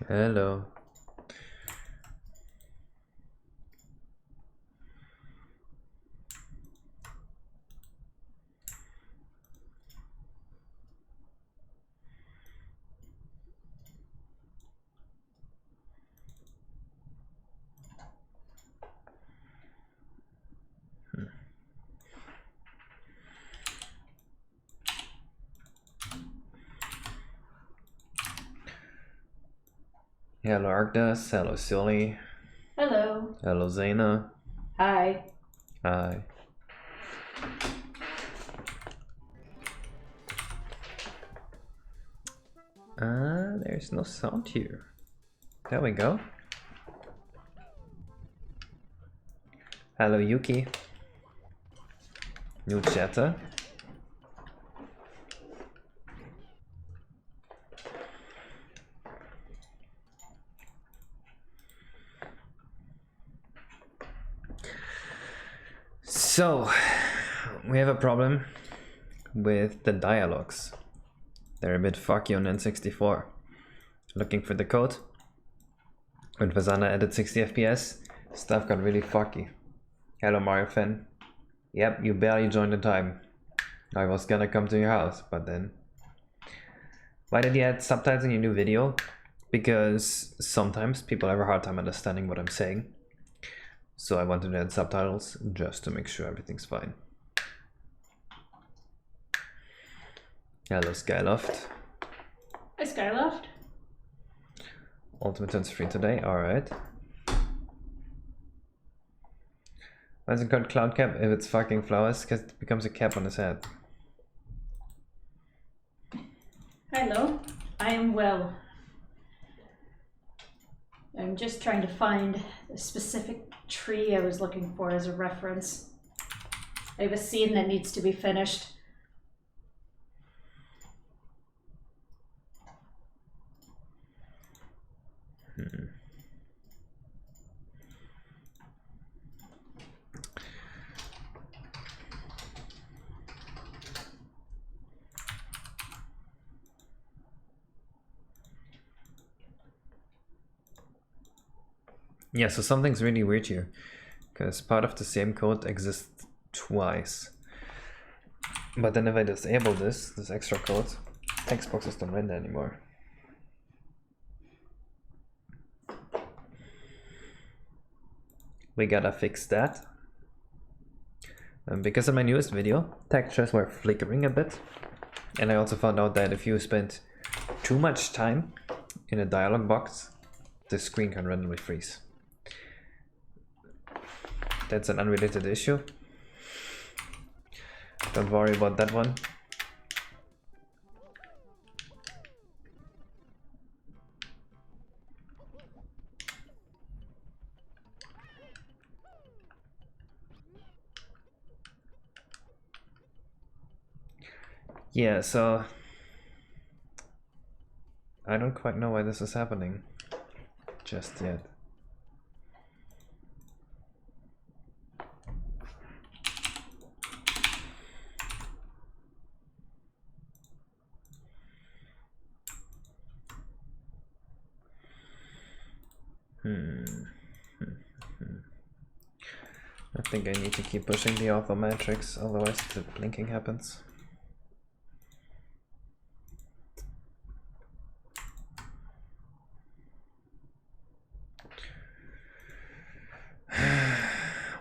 Hello. Hello Arctus, hello Silly, Hello. hello Zena. Hi. Hi. There's no sound here. There we go. Hello Yuki. New chatter. So, we have a problem with the dialogues. They're a bit fucky on N64. Looking for the code. When Vasana added 60 FPS, stuff got really fucky. Hello Mario fan. Yep, you barely joined in time. I was gonna come to your house, but then... Why did you add subtitles in your new video? Because sometimes people have a hard time understanding what I'm saying. So I wanted to add subtitles just to make sure everything's fine. Hello Skyloft. Hi, Skyloft. Ultimate turns free today, alright. Why is it called Cloud Cap if it's fucking flowers? Because it becomes a cap on his head. Hello. I am well. I'm just trying to find the specific tree I was looking for as a reference. I have a scene that needs to be finished. Yeah, so something's really weird here. Because part of the same code exists twice. But then if I disable this extra code, text boxes don't render anymore. We gotta fix that. Because in my newest video, textures were flickering a bit. And I also found out that if you spend too much time in a dialog box, the screen can randomly freeze. That's an unrelated issue. Don't worry about that one. Yeah, so I don't quite know why this is happening just yet. I think I need to keep pushing the auto matrix, otherwise the blinking happens.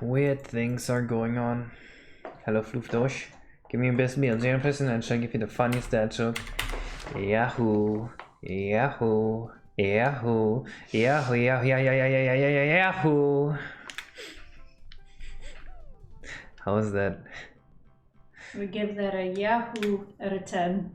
Weird things are going on. Hello Floofdosh. Give me your best meal, 0% and I'll give you the funniest dad joke. Yahoo! Yahoo! Yahoo! Yahoo! Yahoo! How is that? We give that a Yahoo out of 10.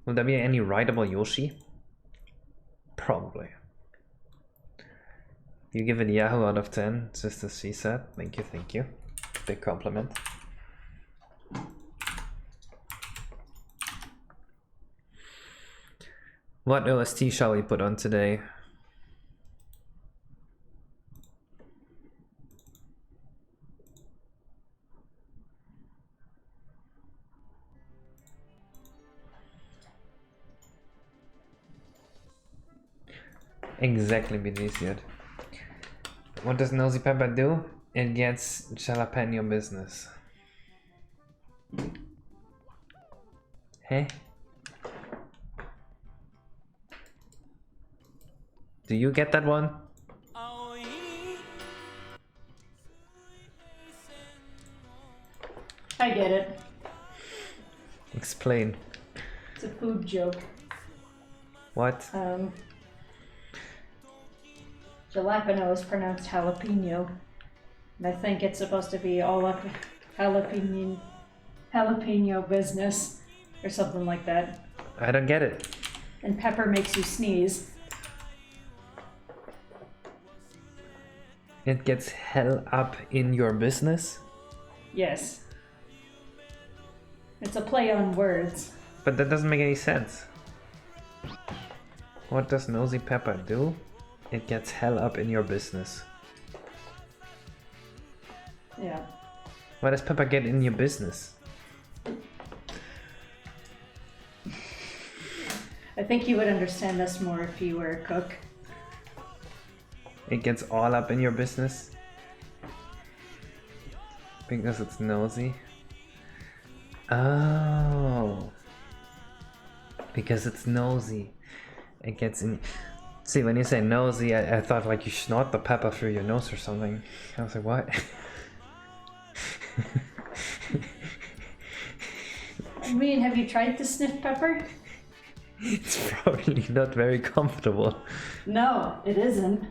Will there be any writable Yoshi? Probably. You give it Yahoo out of 10, just as she said. Thank you, thank you. Big compliment. What OST shall we put on today? exactly beneath it. What does Nosy Pepper do? It gets jalapeno business. Hey? Do you get that one? I get it. Explain. It's a food joke. What? Jalapeno is pronounced jalapeno. And I think it's supposed to be all up jalapeno business or something like that. I don't get it. And pepper makes you sneeze. It gets hell up in your business? Yes. It's a play on words. But that doesn't make any sense. What does Nosy Pepper do? It gets hell up in your business. Yeah. Why does Pepper get in your business? I think you would understand this more if you were a cook. It gets all up in your business? Because it's nosy? Oh. Because it's nosy. It gets in... See, when you say nosy, I thought like you snort the pepper through your nose or something. I was like, what? I mean, have you tried to sniff pepper? It's probably not very comfortable. No, it isn't.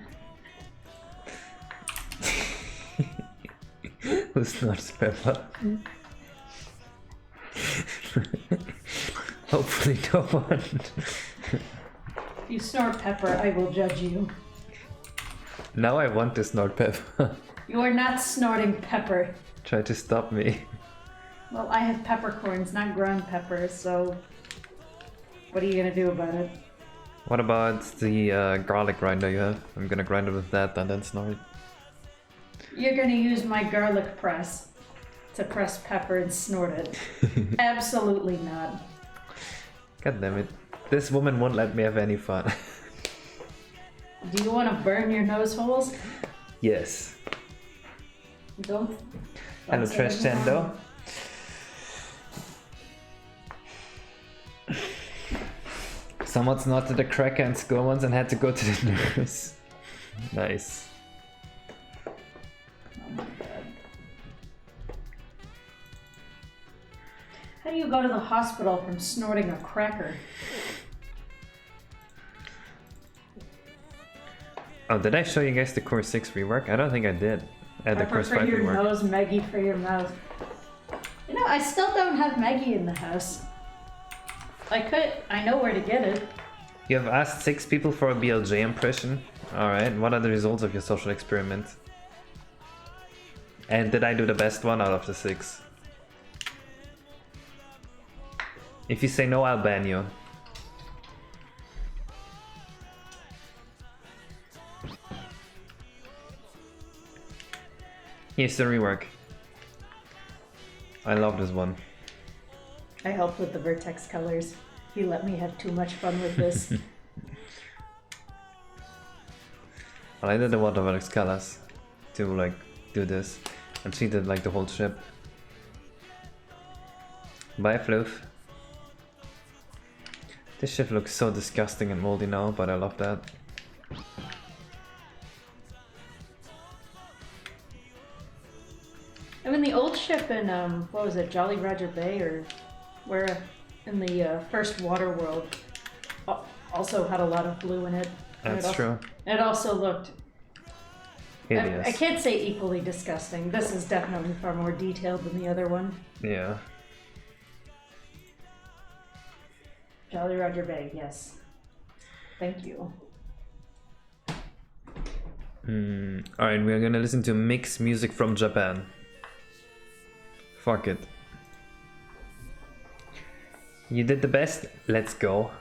Who snorts pepper? Hopefully no one. If you snort pepper, I will judge you. Now I want to snort pepper. You are not snorting pepper. Try to stop me. Well, I have peppercorns, not ground peppers, so what are you gonna do about it? What about the garlic grinder you have? I'm gonna grind it with that and then snort. You're gonna use my garlic press to press pepper and snort it. Absolutely not. God damn it. This woman won't let me have any fun. Do you want to burn your nose holes? Yes. Don't. Hello, say Trash anything. Tendo. Someone snorted a cracker in school once and had to go to the nurse. Nice. Oh my god. How do you go to the hospital from snorting a cracker? Oh, did I show you guys the Core 6 rework? I don't think I did. The Pepper Core for 5 your rework. nose, Maggie for your mouth. You know, I still don't have Maggie in the house. I know where to get it. You have asked 6 people for a BLJ impression. Alright, what are the results of your social experiment? And did I do the best one out of the 6? If you say no, I'll ban you. Here's the rework. I love this one. I helped with the Vertex colors. He let me have too much fun with this. Well, I did the Waterworks colors to like do this, and she did like the whole ship. Bye, Floof. This ship looks so disgusting and moldy now, but I love that. I mean, the old ship in, what was it, Jolly Roger Bay, or where in the first Water World also had a lot of blue in it. And That's true. It also looked, Hideous. I can't say equally disgusting. This is definitely far more detailed than the other one. Yeah. Jolly Roger Bay, yes. Thank you. Alright, we're gonna listen to mixed music from Japan. Fuck it. You did the best, let's go.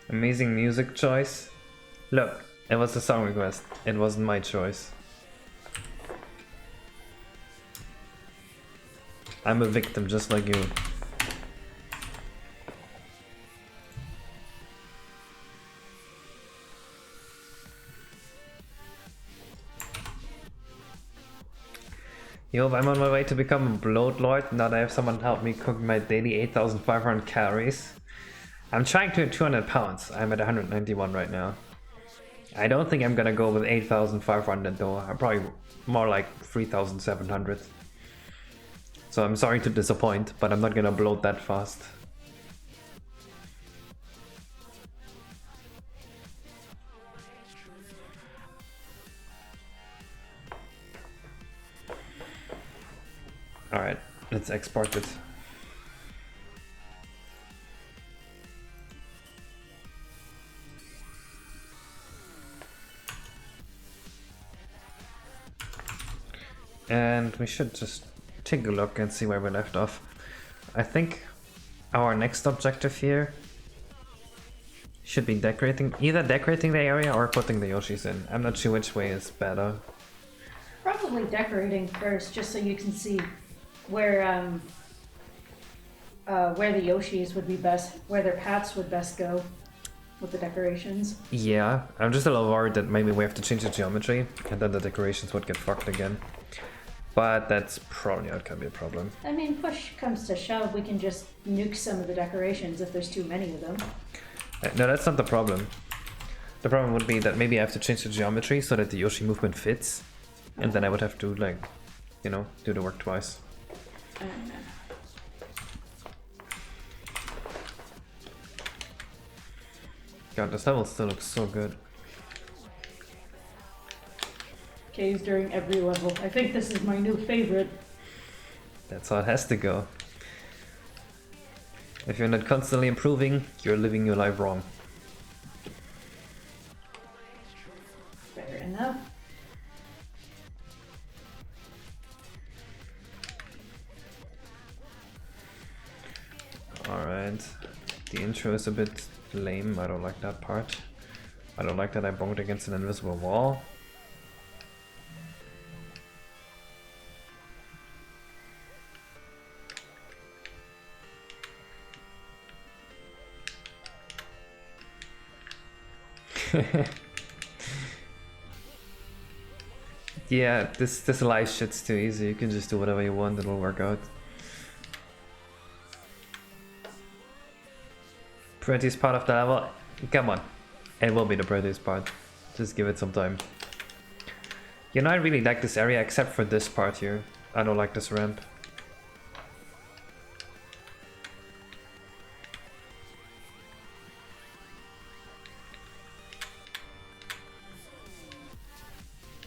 Amazing music choice. Look, it was a song request, it wasn't my choice. I'm a victim just like you. Yo, I'm on my way to become a bloat lord. Now that I have someone help me cook my daily 8,500 calories. I'm trying to 200 pounds. I'm at 191 right now. I don't think I'm gonna go with 8,500 though. I'm probably more like 3,700. So I'm sorry to disappoint, but I'm not gonna bloat that fast. Alright, let's export it. And we should just take a look and see where we left off. I think our next objective here should be either decorating the area or putting the Yoshis in. I'm not sure which way is better. Probably decorating first, just so you can see where the Yoshis would be best, where their paths would best go with the decorations. Yeah, I'm just a little worried that maybe we have to change the geometry and then the decorations would get fucked again. But that's probably not gonna be a problem. I mean, push comes to shove, we can just nuke some of the decorations if there's too many of them. No, that's not the problem. The problem would be that maybe I have to change the geometry so that the Yoshi movement fits. And then I would have to, like, you know, do the work twice. God, this level still looks so good. Caves during every level. I think this is my new favorite. That's how it has to go. If you're not constantly improving, you're living your life wrong. Fair enough. Alright. The intro is a bit lame. I don't like that part. I don't like that I bonked against an invisible wall. Yeah, this live shit's too easy. You can just do whatever you want, it'll work out. Prettiest part of the level? Come on. It will be the prettiest part. Just give it some time. You know, I really like this area except for this part here. I don't like this ramp.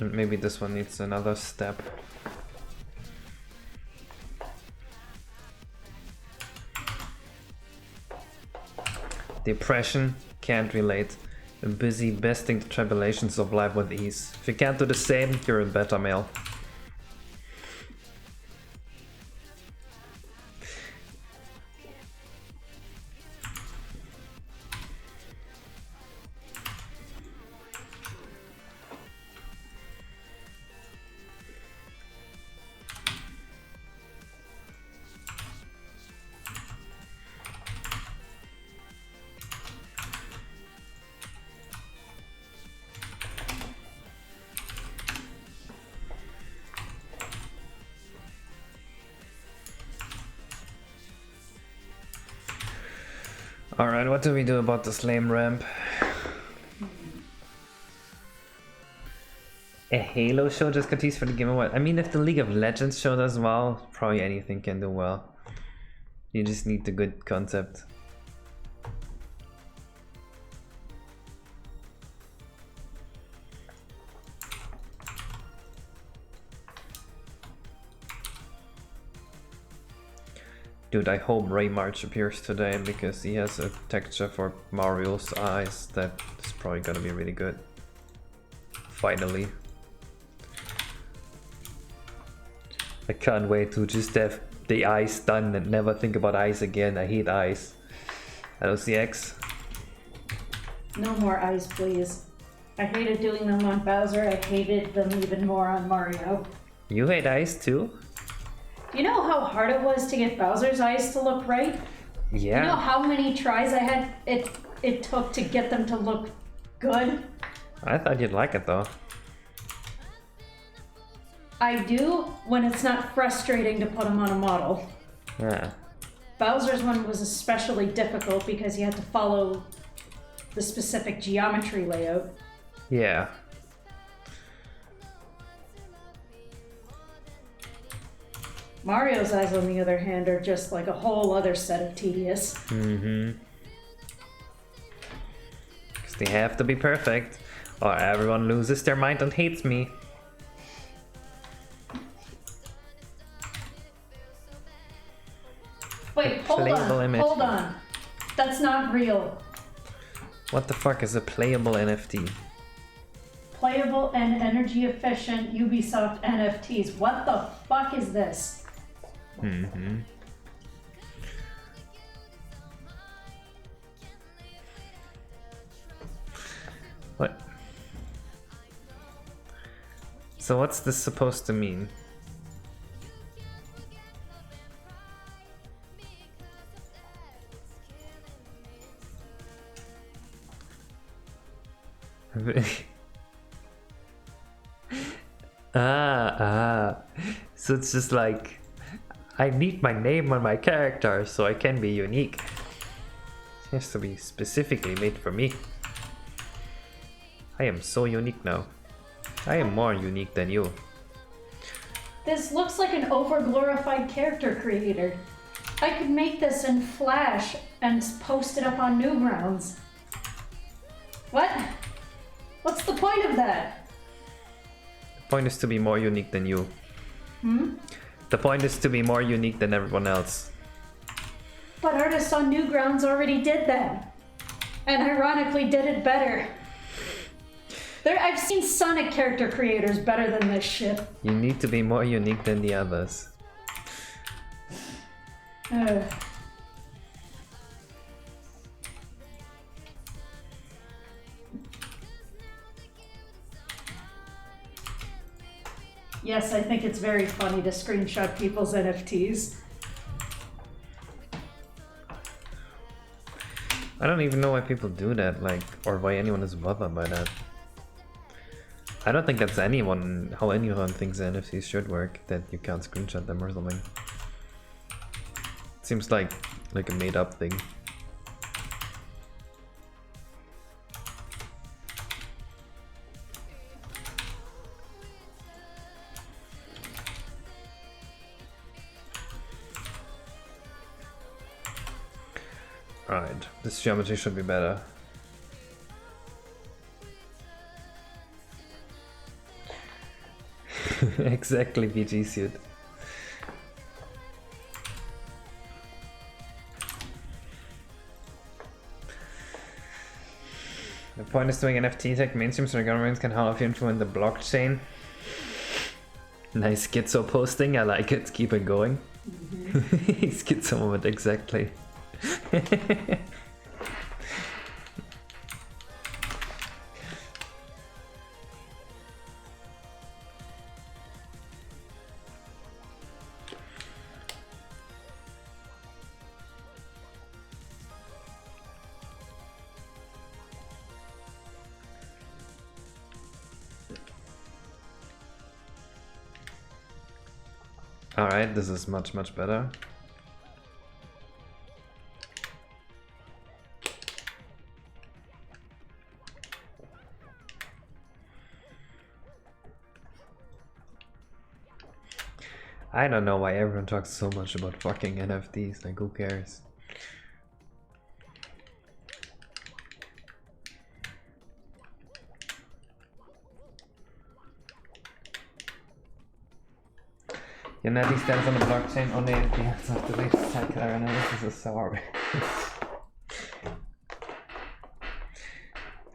Maybe this one needs another step. Depression, can't relate. I'm busy besting the tribulations of life with ease. If you can't do the same, you're a beta male. Alright, what do we do about this lame ramp? A Halo show just got teased for the Game Award. I mean, if the League of Legends show does well, probably anything can do well. You just need the good concept. Dude, I hope Ray March appears today because he has a texture for Mario's eyes that is probably gonna be really good. Finally. I can't wait to just have the eyes done and never think about eyes again. I hate eyes. Hello CX. No more eyes, please. I hated doing them on Bowser. I hated them even more on Mario. You hate eyes too? You know how hard it was to get Bowser's eyes to look right? Yeah. You know how many tries I had it took to get them to look good? I thought you'd like it though. I do when it's not frustrating to put him on a model. Yeah. Bowser's one was especially difficult because you had to follow the specific geometry layout. Yeah. Mario's eyes, on the other hand, are just like a whole other set of tedious. Mm-hmm. Because they have to be perfect, or everyone loses their mind and hates me. Wait, hold Playable on, image. hold on. That's not real. What the fuck is a playable NFT? Playable and energy efficient Ubisoft NFTs. What the fuck is this? Mm-hmm. What? So what's this supposed to mean? So it's just like, I need my name on my character so I can be unique. It has to be specifically made for me. I am so unique now. I am more unique than you. This looks like an over-glorified character creator. I could make this in Flash and post it up on Newgrounds. What? What's the point of that? The point is to be more unique than you. Hmm? The point is to be more unique than everyone else. But artists on Newgrounds already did that. And ironically did it better. I've seen Sonic character creators better than this shit. You need to be more unique than the others. Yes, I think it's very funny to screenshot people's NFTs. I don't even know why people do that, like, or why anyone is bothered by that. I don't think that's how anyone thinks NFTs should work, that you can't screenshot them or something. It seems like a made up thing. Alright, this geometry should be better. Exactly, BG suit. The point is to make NFT tech mainstream so the governments can help influence the blockchain. Nice schizo posting, I like it, keep it going. Schizo moment, exactly. Alright, this is much better. I don't know why everyone talks so much about fucking NFTs, like who cares? Unity stands on the blockchain only at the hands of the latest cycler analysis is so horrible.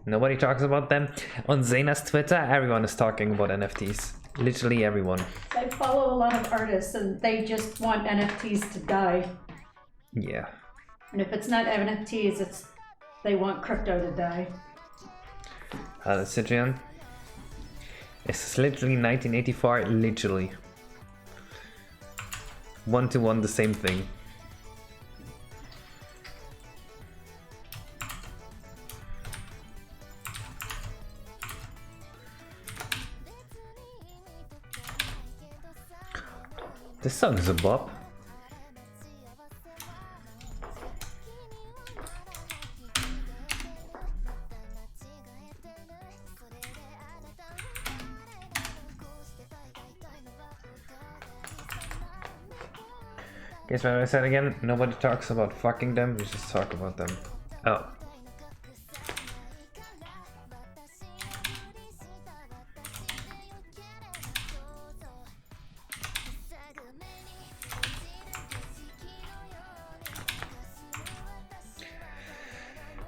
Nobody talks about them. On Zena's Twitter, everyone is talking about NFTs. Literally everyone. I follow a lot of artists and they just want NFTs to die. Yeah. And if it's not NFTs, they want crypto to die. Citrian. It's literally 1984, literally. 1-to-1 the same thing. This song is a bop. Guess what I said again? Nobody talks about fucking them, we just talk about them. Oh.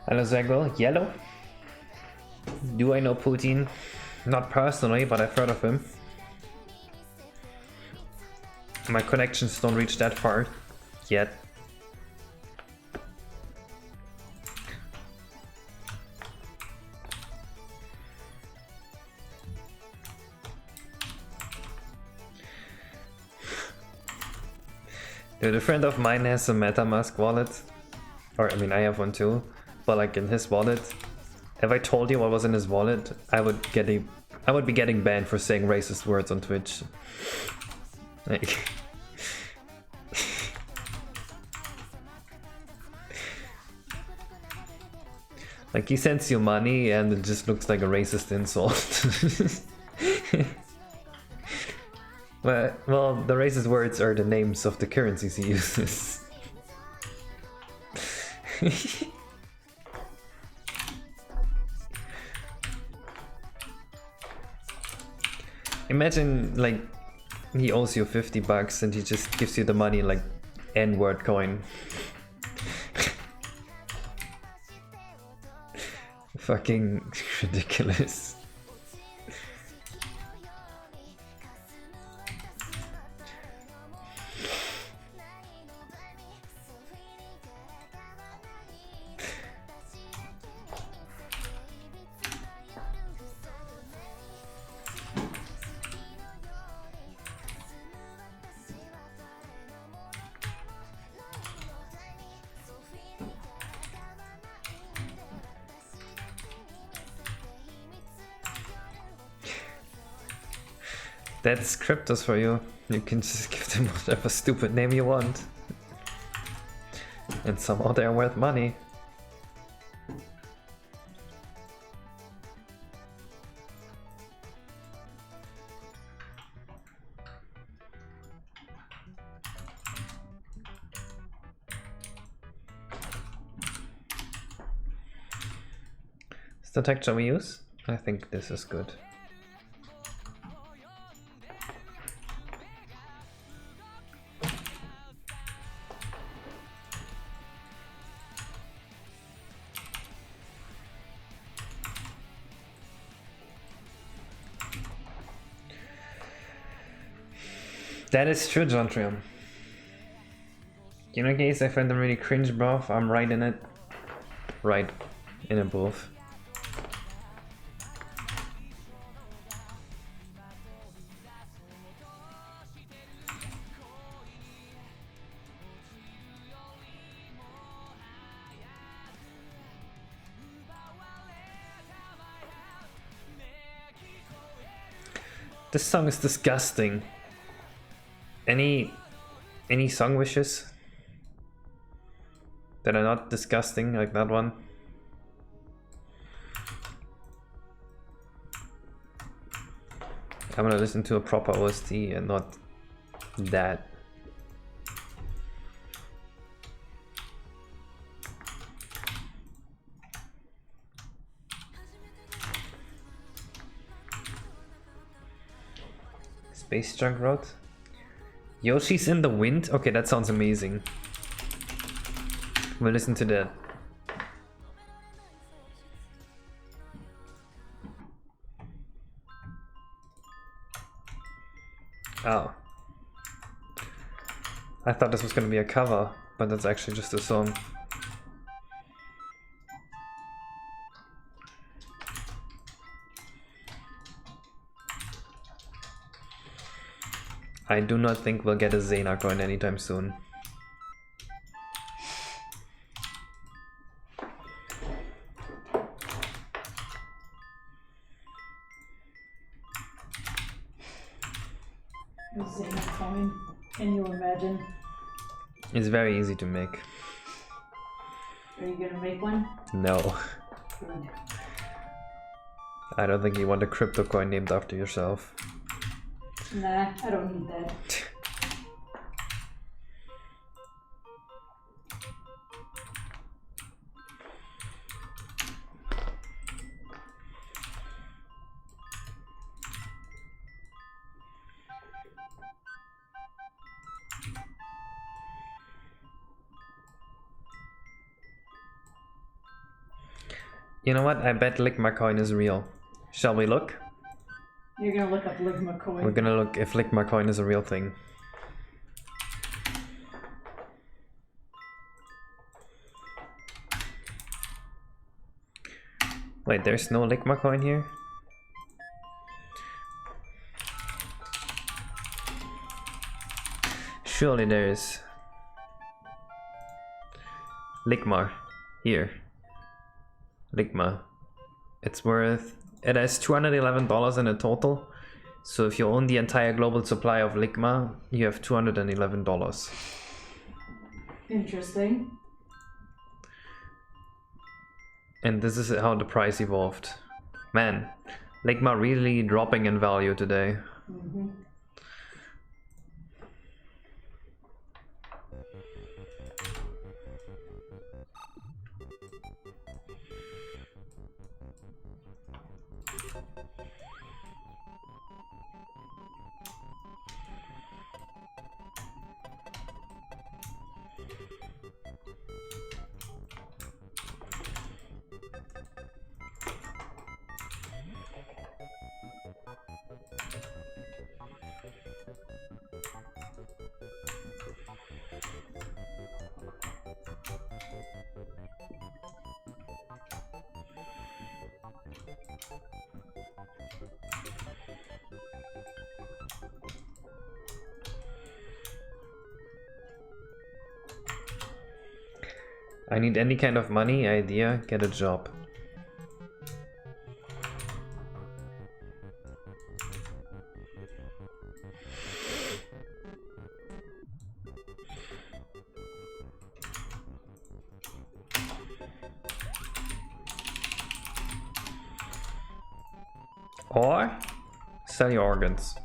Hello Zagwell, yellow. Do I know Putin? Not personally, but I've heard of him. My connections don't reach that far yet. Dude, a friend of mine has a MetaMask wallet. Or, I mean, I have one too. But like in his wallet, if I told you what was in his wallet, I would be getting banned for saying racist words on Twitch. Like, like he sends you money and it just looks like a racist insult. Well, the racist words are the names of the currencies he uses. Imagine, like, he owes you $50 and he just gives you the money like N-word coin. Fucking ridiculous. That's cryptos for you. You can just give them whatever stupid name you want. And somehow they're worth money. Is the texture we use? I think this is good. That is true, John Trium. You know, guys, I find them really cringe, bro. I'm right in it. Right in it, both. This song is disgusting. Any song wishes that are not disgusting like that one? I'm gonna listen to a proper OST and not that. Space Junk Road? Yoshi's in the Wind? Okay, that sounds amazing. We'll listen to that. Oh. I thought this was gonna be a cover, but that's actually just a song. I do not think we'll get a Xena coin anytime soon. Xena coin. Can you imagine? It's very easy to make. Are you gonna make one? No. Good. I don't think you want a crypto coin named after yourself. Nah, I don't need that. You know what? I bet Ligma coin is real. Shall we look? You're gonna look up Ligma coin. We're gonna look if Ligma coin is a real thing. Wait, there's no Ligma coin here? Surely there is. Ligma. Here. Ligma. It's worth... It has $211 in a total. So if you own the entire global supply of Ligma, you have $211. Interesting. And this is how the price evolved. Man, Ligma really dropping in value today. Mm-hmm. I need any kind of money, idea, get a job. Or sell your organs.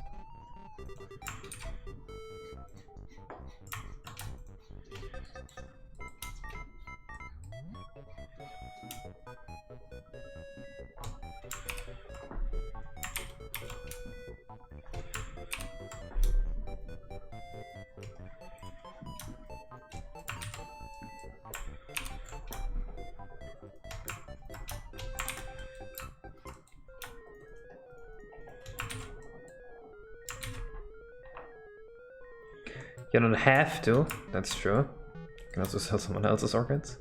You don't have to, that's true. You can also sell someone else's organs.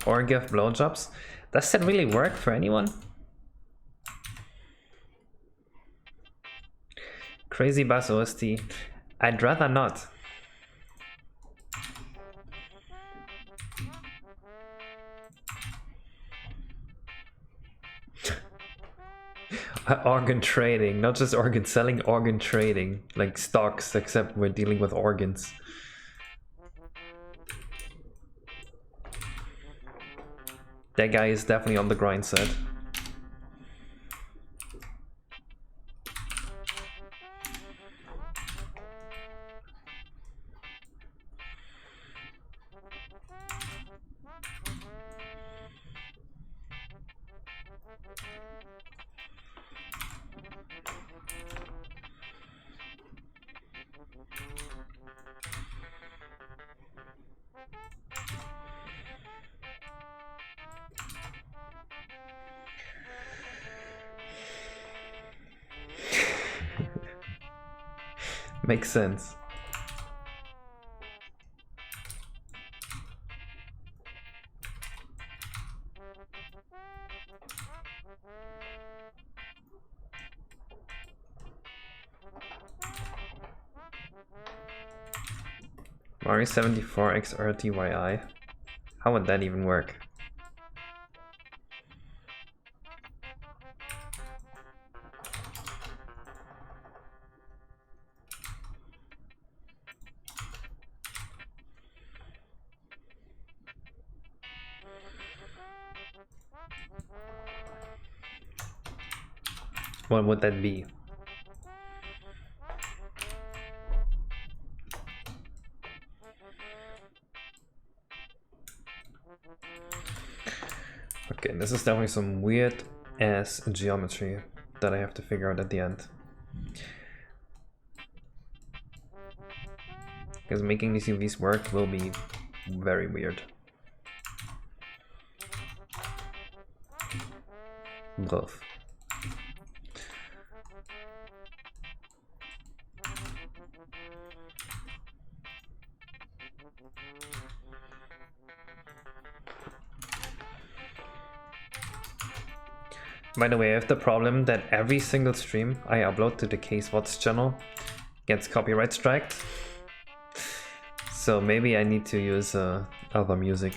Or give blowjobs. Does that really work for anyone? Crazy Bass OST. I'd rather not. Organ trading, not just organ selling, organ trading. Like stocks, except we're dealing with organs. That guy is definitely on the grind set. Makes sense. Mario 74 XRTYI. How would that even work? What would that be? Okay, this is definitely some weird ass geometry that I have to figure out at the end. Because making these UVs work will be very weird. Both. By the way, I have the problem that every single stream I upload to the KSWATS channel gets copyright striked. So maybe I need to use other music.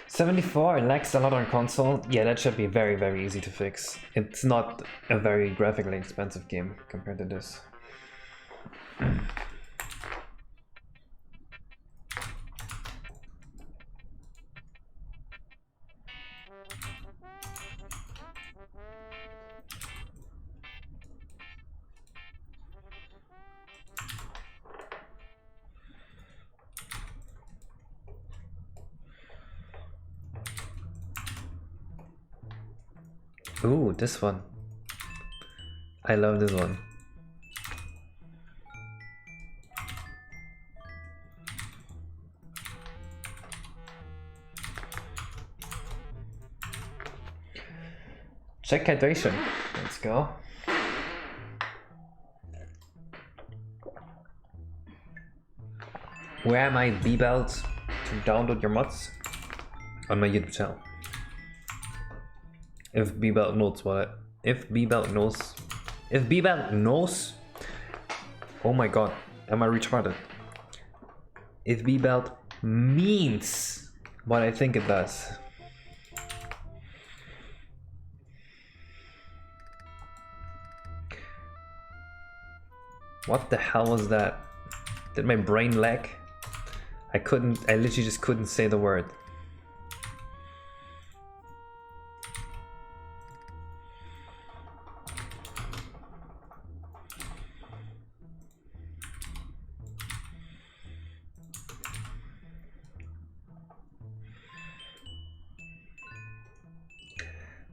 $74 lags a lot on console. Yeah, that should be very, very easy to fix. It's not a very graphically expensive game compared to this. Ooh, this one. I love this one. Check hydration. Let's go. Where am I, B-Belt, to download your mods? On my YouTube channel. If B-Belt knows what if B-Belt knows, oh my god, am I retarded? If B-Belt means what I think it does. What the hell was that? Did my brain lag? I literally just couldn't say the word.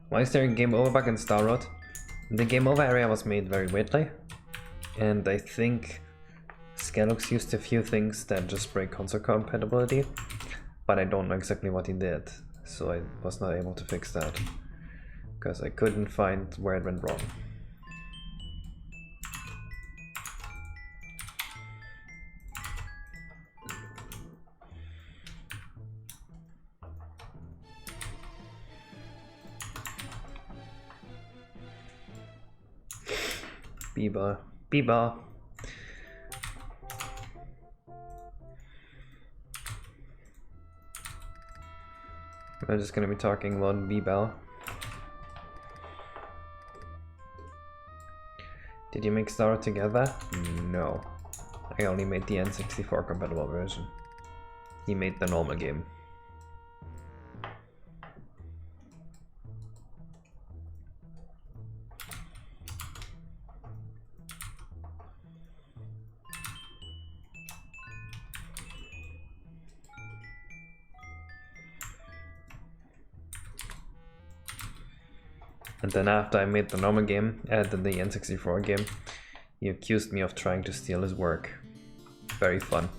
Why is there a game over bug in Star Road? The game over area was made very weirdly, and I think Skelux used a few things that just break console compatibility, but I don't know exactly what he did, so I was not able to fix that, because I couldn't find where it went wrong. Biba. I'm just gonna be talking about Biba. Did you make Star Road together? No. I only made the N64 compatible version. He made the normal game. And then after I made the normal game, added the N64 game, he accused me of trying to steal his work. Very fun.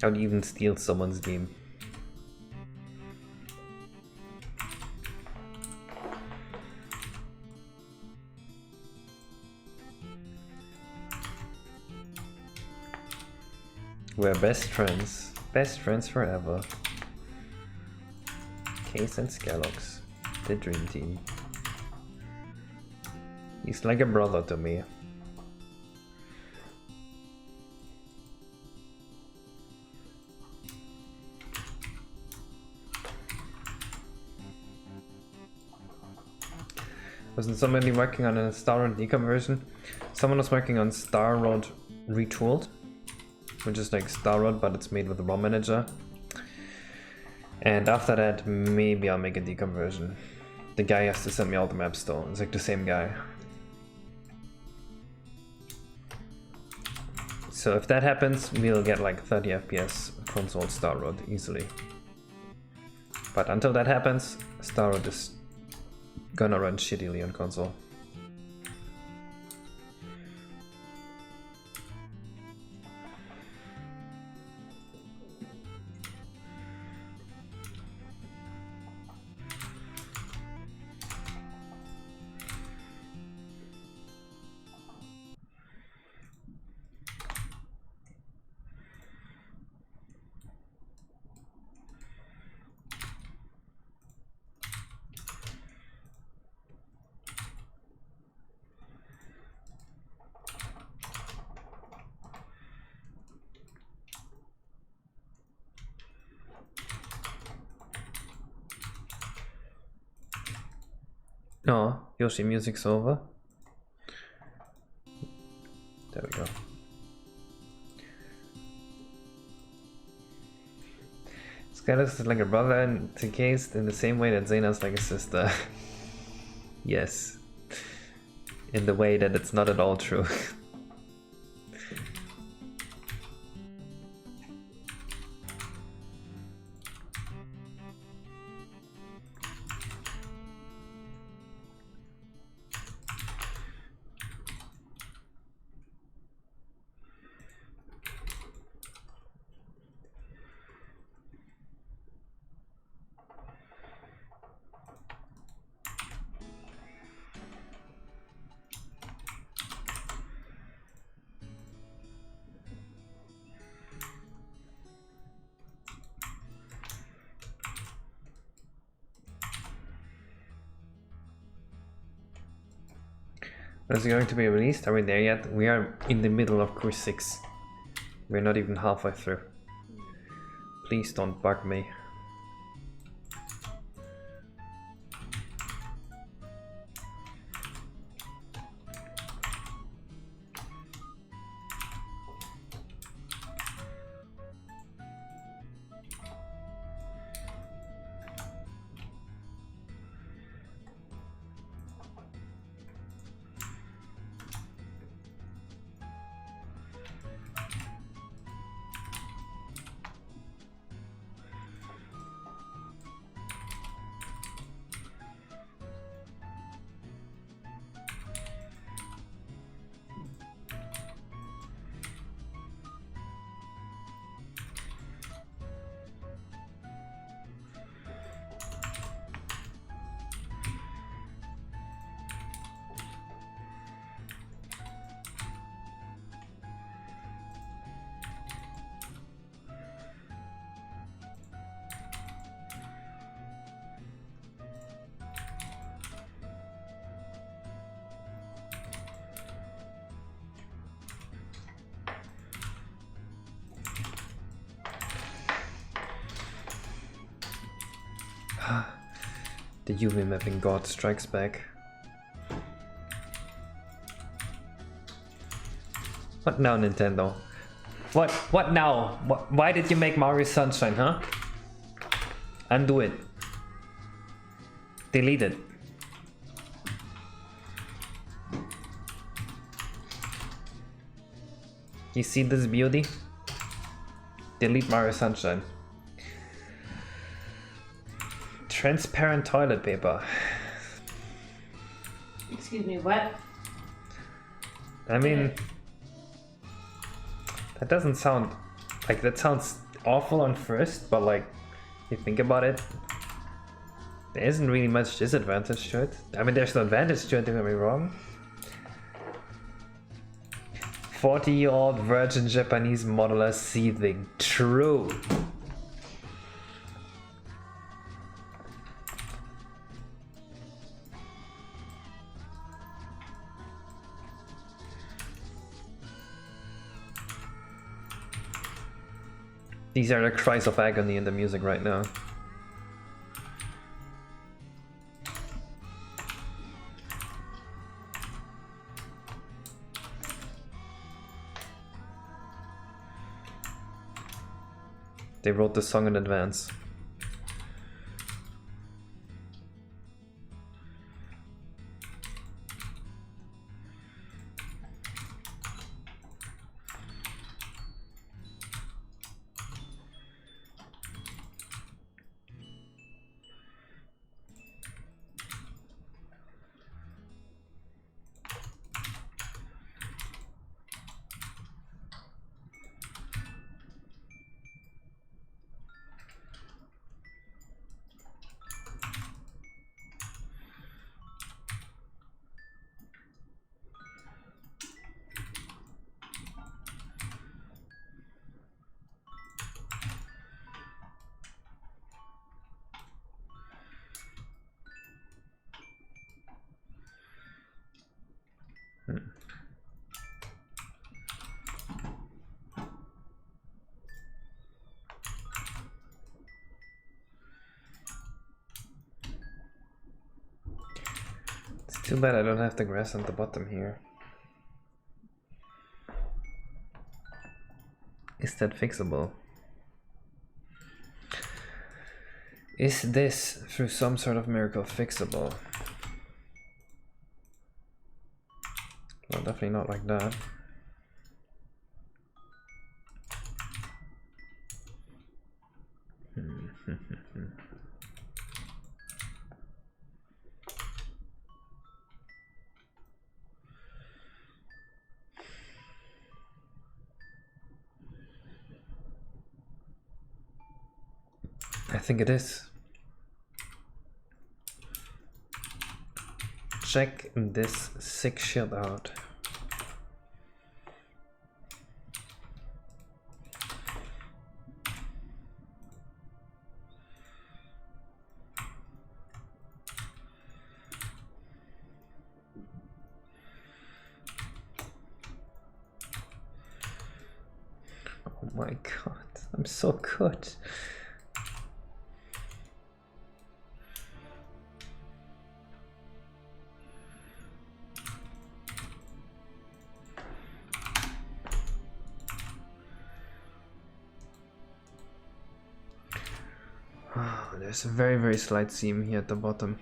I would even steal someone's game. We're best friends forever. Case and Scallox, the dream team. He's like a brother to me. Wasn't somebody working on a Star Road deconversion? Someone was working on Star Road Retooled, which is like Star Road, but it's made with the ROM manager. And after that, maybe I'll make a deconversion. The guy has to send me all the maps though. It's like the same guy. So if that happens, we'll get like 30 FPS console Star Road easily. But until that happens, Star Road is gonna run shittily on console. No, Yoshi music's over. There we go. Scallox is like a brother and to Case in the same way that Xena's like a sister. Yes. In the way that it's not at all true. Is it going to be released? Are we there yet? We are in the middle of Course 6. We're not even halfway through. Please don't bug me. The UV mapping god strikes back. What now, Nintendo? What now? Why did you make Mario Sunshine, huh? Undo it. Delete it. You see this beauty? Delete Mario Sunshine. Transparent toilet paper. Excuse me, what? I mean, that doesn't sound like that sounds awful on first, but like, if you think about it, there isn't really much disadvantage to it. I mean, there's no advantage to it, don't get me wrong. 40-year-old virgin Japanese modeler seething. True. These are the cries of agony in the music right now. They wrote the song in advance. It's too bad I don't have the grass on the bottom here. Is that fixable? Is this, through some sort of miracle, fixable? Well, definitely not like that. I think it is. Check this sick shit out. Oh my god, I'm so good. There's a very, very slight seam here at the bottom.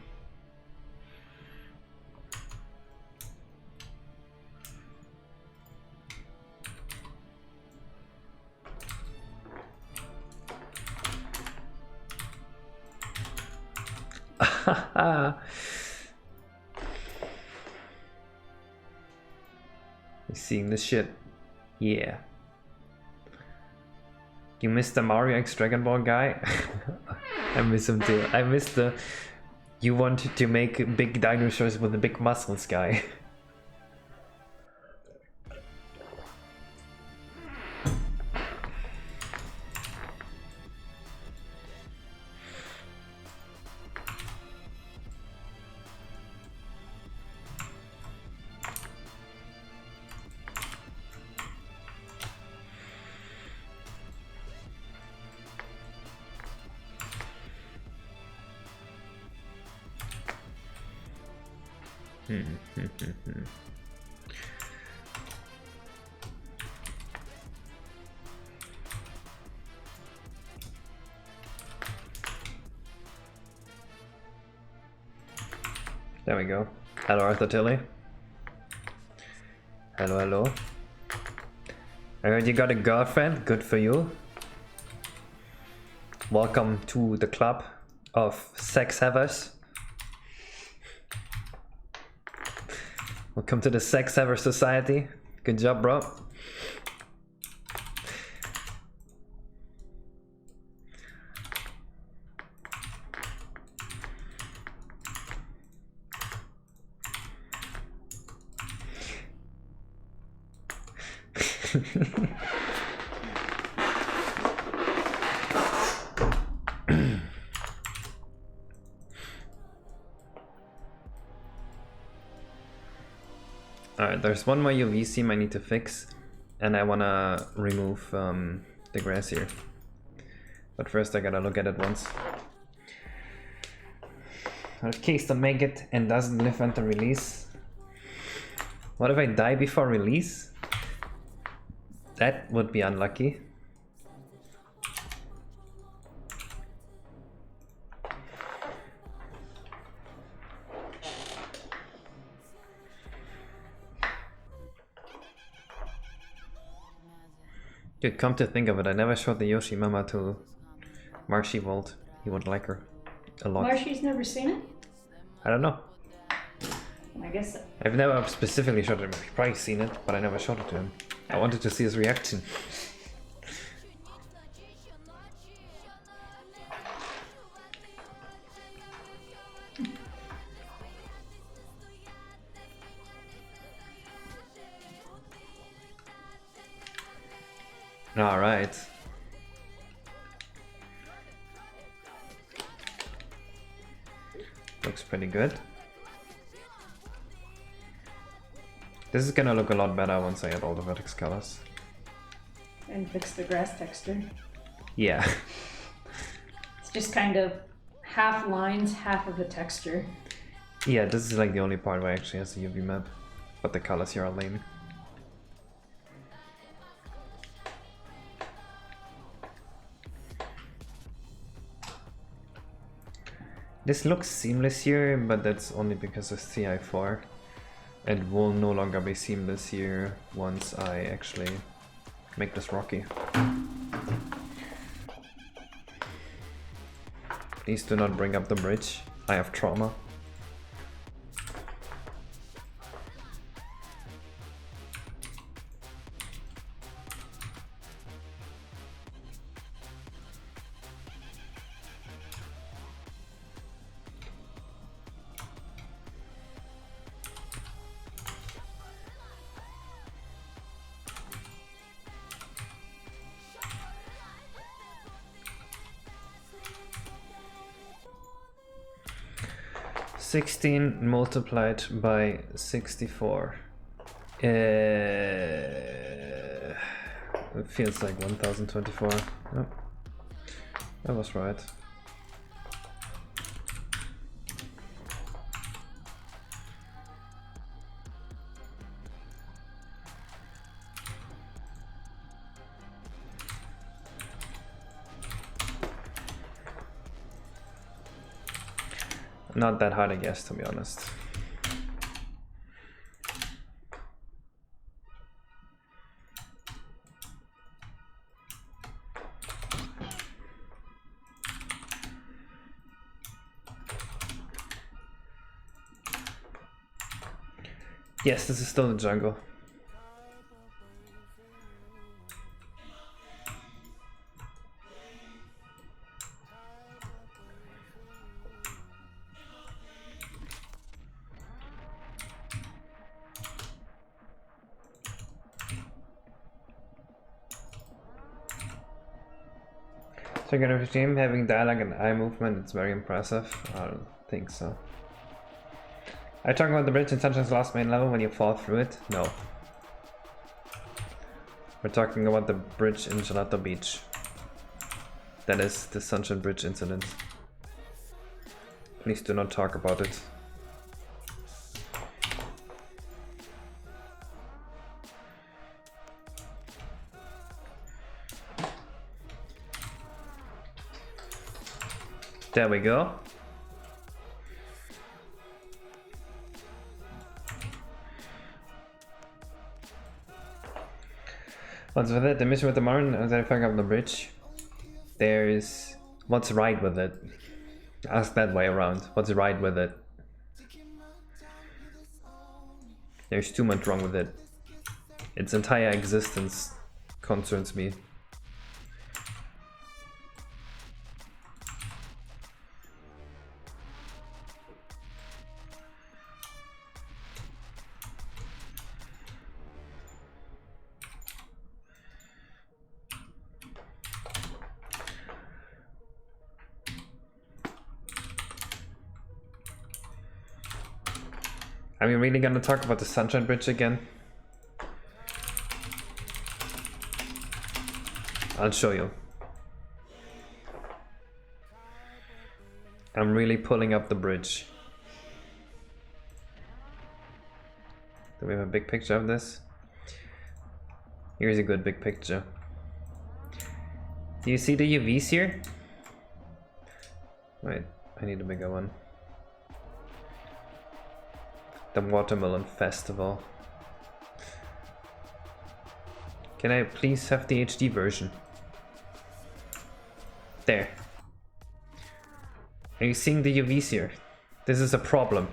You seeing this shit? Yeah. You missed the Mario X Dragon Ball guy? I miss him too. I miss the you want to make big dinosaurs with the big muscles guy. There we go. Hello, Arthur Tilly. Hello, hello. I heard you got a girlfriend. Good for you. Welcome to the club of sex havers. Welcome to the sex haver society. Good job, bro. Alright, there's one more UV seam I need to fix, and I wanna remove the grass here. But first I gotta look at it once. In case don't make it and doesn't live until release. What if I die before release? That would be unlucky. Dude, come to think of it, I never showed the Yoshi Mama to Marshy Vault. He would like her a lot. Marshy's never seen it? I don't know. I guess. I've never specifically showed him. He's probably seen it, but I never showed it to him. I wanted to see his reaction. All right. Looks pretty good. This is gonna look a lot better once I add all the vertex colors. And fix the grass texture. Yeah. It's just kind of half lines, half of the texture. Yeah, this is like the only part where it actually has a UV map, but the colors here are lame. This looks seamless here, but that's only because of CI4. It will no longer be seamless here once I actually make this rocky. Please do not bring up the bridge. I have trauma. $16 multiplied by 64. It feels like 1024. Oh, that was right. Not that hard, I guess, to be honest. Yes, this is still the jungle. Second of team having dialogue and eye movement, it's very impressive. I don't think so. Are you talking about the bridge in Sunshine's last main level when you fall through it? No. We're talking about the bridge in Gelato Beach. That is the Sunshine Bridge incident. Please do not talk about it. There we go. What's with it? The mission with the Martin, as I found up the bridge. There's... What's right with it? Ask that way around. What's right with it? There's too much wrong with it. Its entire existence concerns me. Are we really gonna talk about the Sunshine Bridge again? I'll show you. I'm really pulling up the bridge. Do we have a big picture of this? Here's a good big picture. Do you see the UVs here? Wait, I need a bigger one. The Watermelon Festival. Can I please have the HD version? There. Are you seeing the UVs here? This is a problem.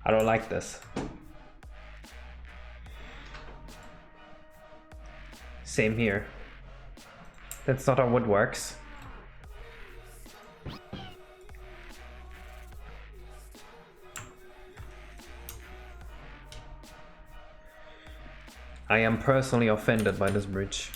I don't like this. Same here. That's not how it works. I am personally offended by this bridge.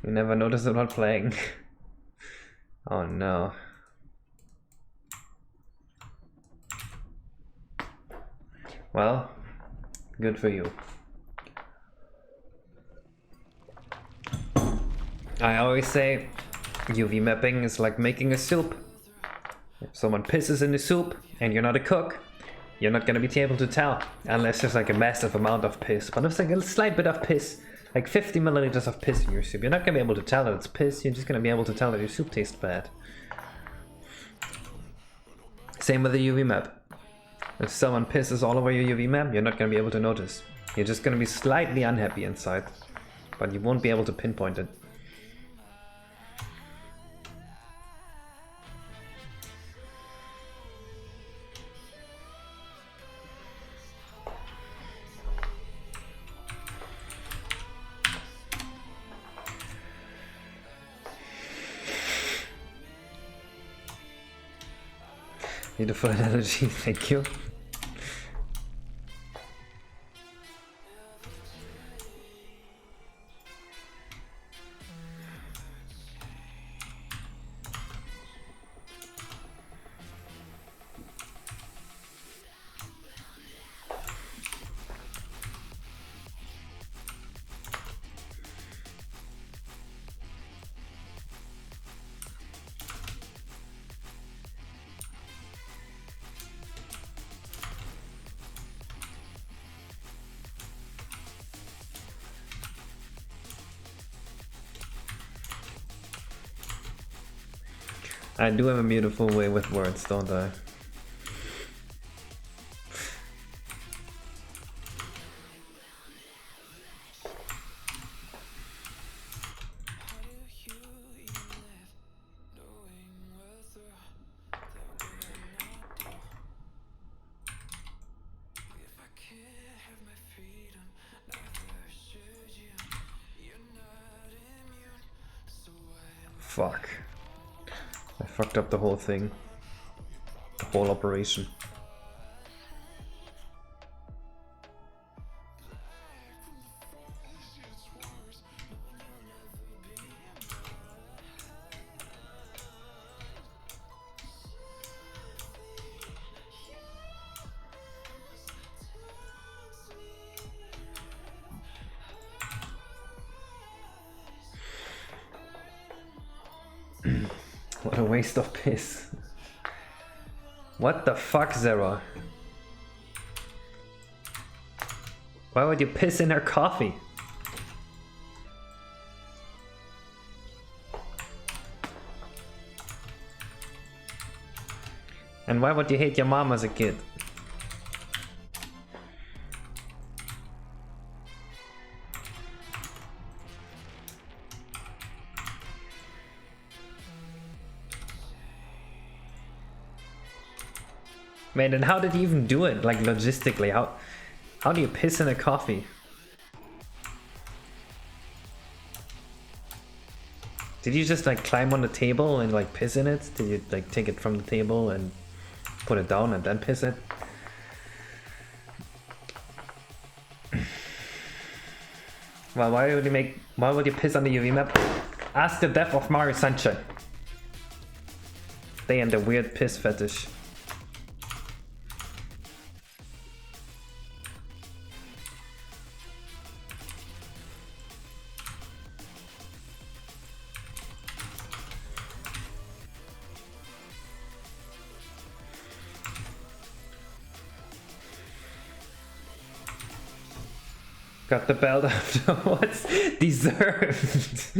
You never notice it while playing. Oh no. Well, good for you. I always say UV mapping is like making a soup. If someone pisses in the soup and you're not a cook, you're not gonna be able to tell unless there's like a massive amount of piss. But if it's like a slight bit of piss, like 50 milliliters of piss in your soup, you're not gonna be able to tell that it's piss, you're just gonna be able to tell that your soup tastes bad. Same with the UV map. If someone pisses all over your UV map, you're not gonna be able to notice. You're just gonna be slightly unhappy inside, but you won't be able to pinpoint it. Beautiful analogy, thank you. I do have a beautiful way with words, don't I? Fuck. I fucked up the whole thing. The whole operation. What a waste of piss. What the fuck, Zera? Why would you piss in her coffee? And why would you hate your mom as a kid? Man, and how did you even do it? Like logistically, how do you piss in a coffee? Did you just like climb on the table and like piss in it? Did you like take it from the table and put it down and then piss it? Well, why would you piss on the UV map? Ask the death of Mario Sunshine. They and the weird piss fetish. Got the belt afterwards. Deserved.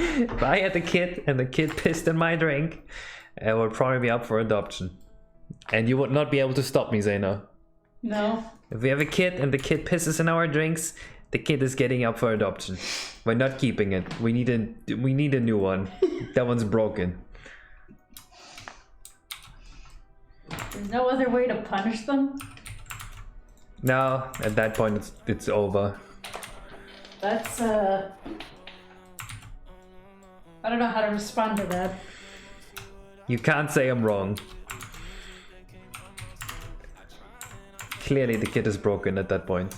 If I had a kid and the kid pissed in my drink, it would probably be up for adoption. And you would not be able to stop me, Zaina. No. If we have a kid and the kid pisses in our drinks, the kid is getting up for adoption. We're not keeping it. We need a new one. That one's broken. There's no other way to punish them? No, at that point it's over. That's I don't know how to respond to that. You can't say I'm wrong. Clearly the kid is broken at that point.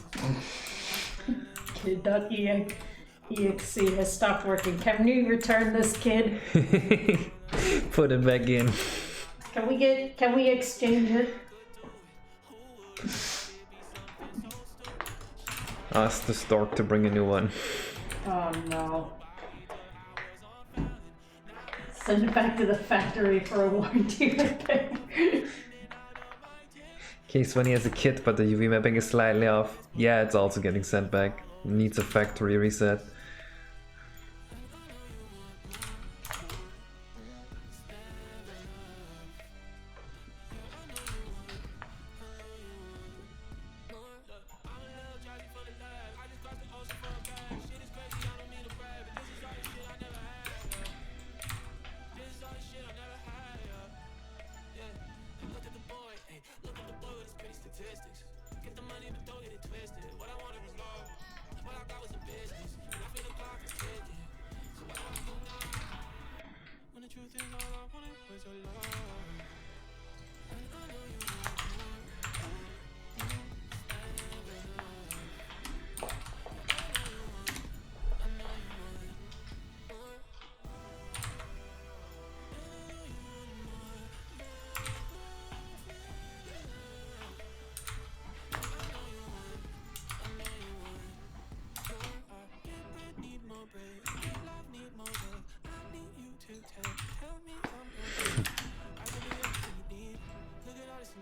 Kid.exe has stopped working. Can you return this kid? Put it back in. Can we exchange it? Ask the stork to bring a new one. Oh no. Send it back to the factory for a warranty repair. Case when he has a kit but the UV mapping is slightly off. Yeah, it's also getting sent back. Needs a factory reset.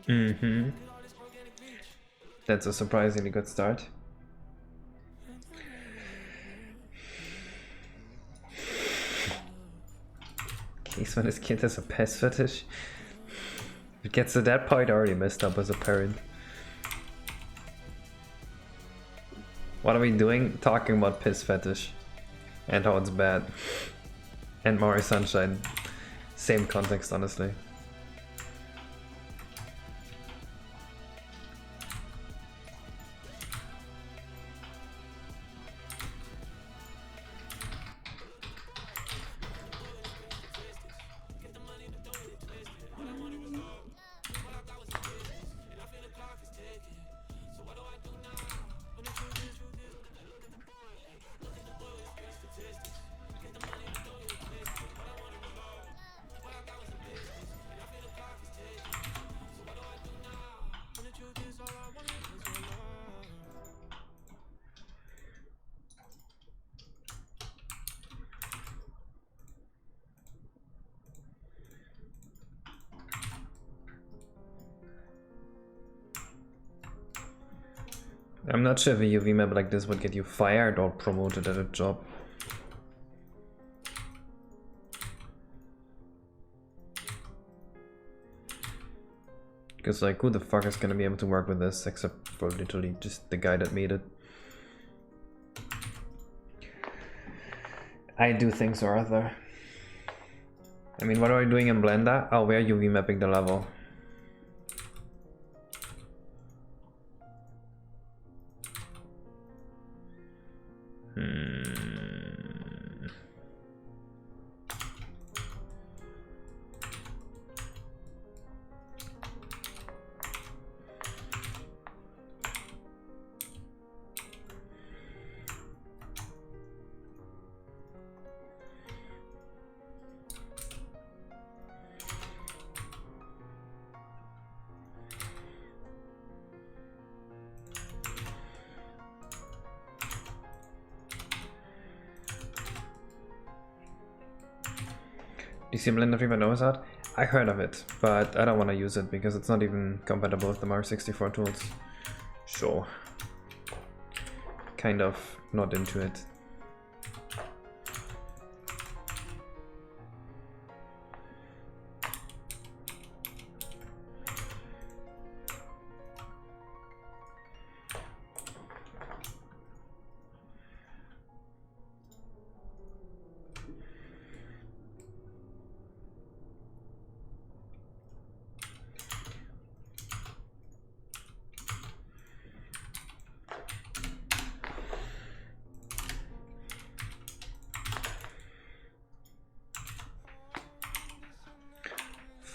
Mm-hmm. That's a surprisingly good start. Case when his kid has a pest fetish. If it gets to that point, I already messed up as a parent. What are we doing? Talking about piss fetish. And how it's bad. And Mario Sunshine. Same context, honestly. I'm not sure if a UV map like this would get you fired or promoted at a job. Because like, who the fuck is gonna be able to work with this except for literally just the guy that made it? I do think so, Arthur. I mean, what are we doing in Blender? Oh, we're UV mapping the level. DC Blender 3 knows that? I heard of it, but I don't want to use it because it's not even compatible with the Mario 64 tools. So, kind of not into it.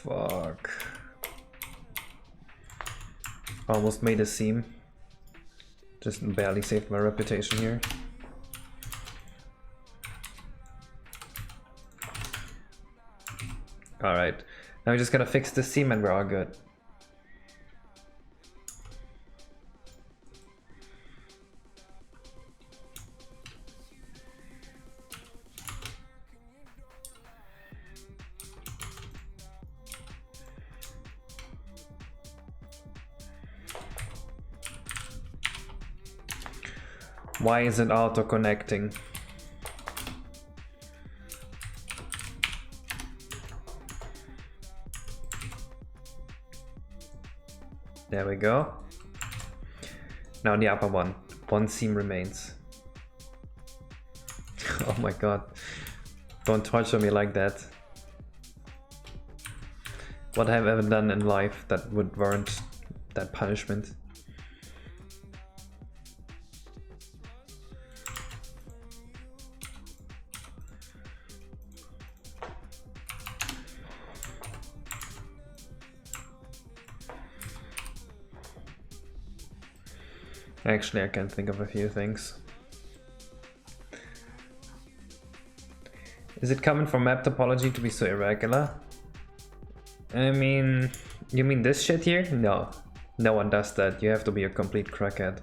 Fuck. Almost made a seam. Just barely saved my reputation here. Alright. Now we just gotta fix the seam and we're all good. Why is it auto-connecting? There we go. Now the upper one. One seam remains. Oh my god. Don't torture me like that. What have I ever done in life that would warrant that punishment? Actually, I can think of a few things. Is it common for map topology to be so irregular? I mean, you mean this shit here? No. No one does that. You have to be a complete crackhead.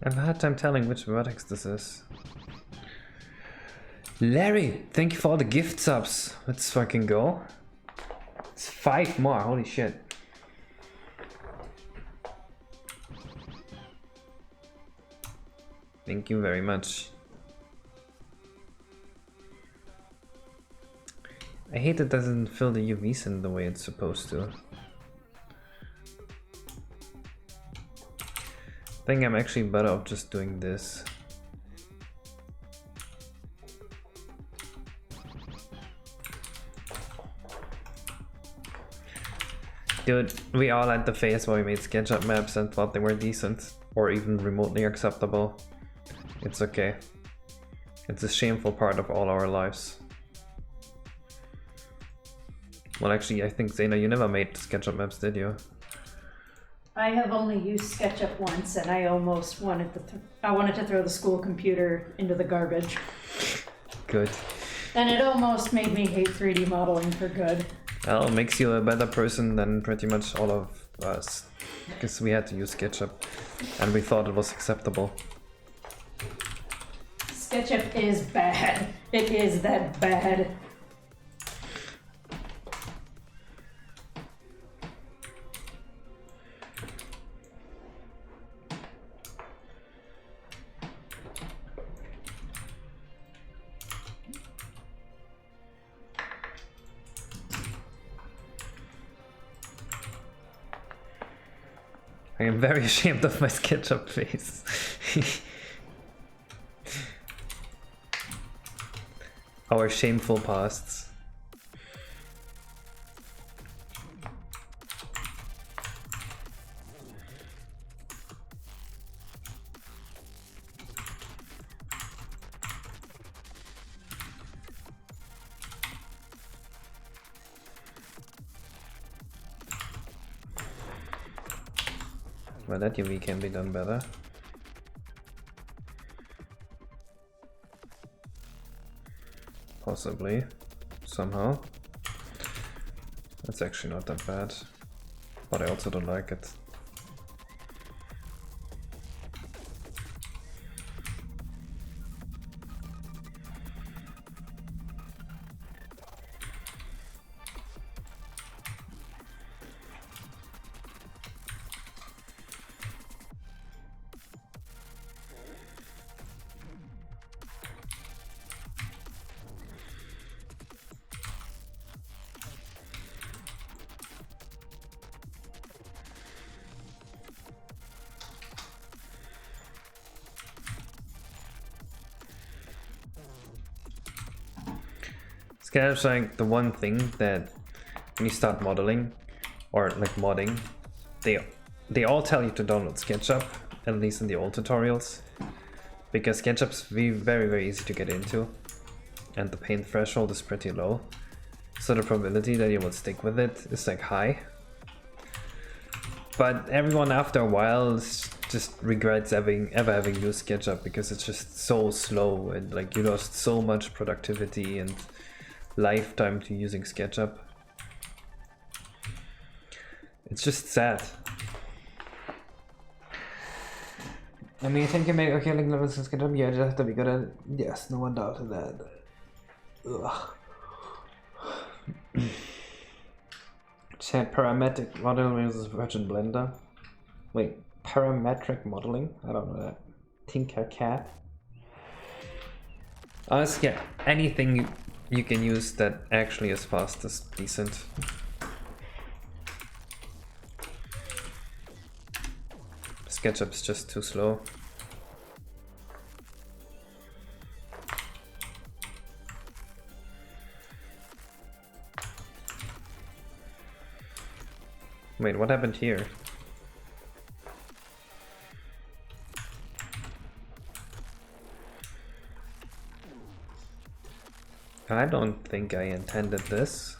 I have a hard time telling which vertex this is. Larry, thank you for all the gift subs. Let's fucking go. It's 5 more, holy shit. Thank you very much. I hate it doesn't fill the UVs in the way it's supposed to. I think I'm actually better off just doing this. Dude, we all had the phase where we made SketchUp maps and thought they were decent or even remotely acceptable. It's okay. It's a shameful part of all our lives. Well, actually, I think Zena, you never made SketchUp maps, did you? I have only used SketchUp once, and I almost wanted to throw the school computer into the garbage. Good. And it almost made me hate 3D modeling for good. Well, it makes you a better person than pretty much all of us. Because we had to use SketchUp, and we thought it was acceptable. SketchUp is bad. It is that bad. I am very ashamed of my SketchUp face. Our shameful pasts. Well, that UV can be done better. Possibly. Somehow. That's actually not that bad. But I also don't like it. SketchUp's like the one thing that when you start modeling or like modding, they all tell you to download SketchUp, at least in the old tutorials, because SketchUp's very easy to get into and the paint threshold is pretty low, so the probability that you will stick with it is like high. But everyone after a while just regrets ever having used SketchUp because it's just so slow and like you lost so much productivity and lifetime to using SketchUp. It's just sad. I mean, I think you make okay like levels in SketchUp, yeah, you just have to be good at it. Yes, no one doubted that. Ugh. Chat parametric modeling versus Virgin Blender. Wait, parametric modeling? I don't know that. Tinkercad. Honestly, yeah, anything you can use that actually is fast is decent. SketchUp's just too slow. Wait, what happened here? I don't think I intended this.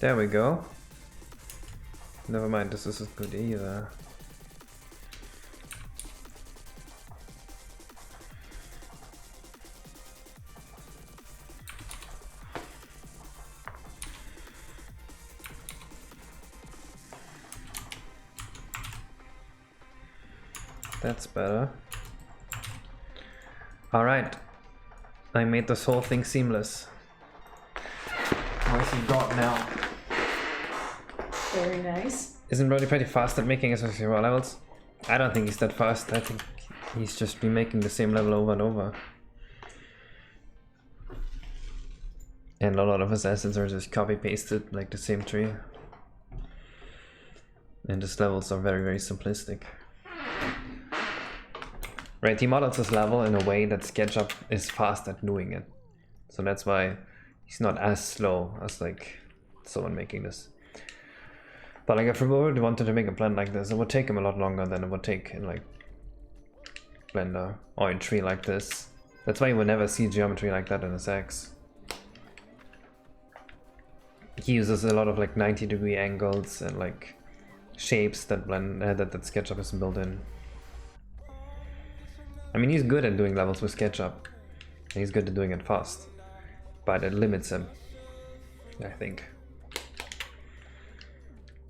There we go. Never mind, this isn't good either. That's better. Alright. I made this whole thing seamless. Where's he got now? Very nice. Isn't Brody pretty fast at making SSR levels? I don't think he's that fast. I think he's just remaking the same level over and over. And a lot of his assets are just copy pasted like the same tree. And his levels are very simplistic. Right, he models his level in a way that SketchUp is fast at doing it. So that's why he's not as slow as like someone making this. But like if we really wanted to make a blend like this, it would take him a lot longer than it would take in like Blender or in Tree like this. That's why you will never see geometry like that in his X. He uses a lot of like 90-degree angles and like shapes that that SketchUp isn't built in. I mean, he's good at doing levels with SketchUp, and he's good at doing it fast, but it limits him, I think.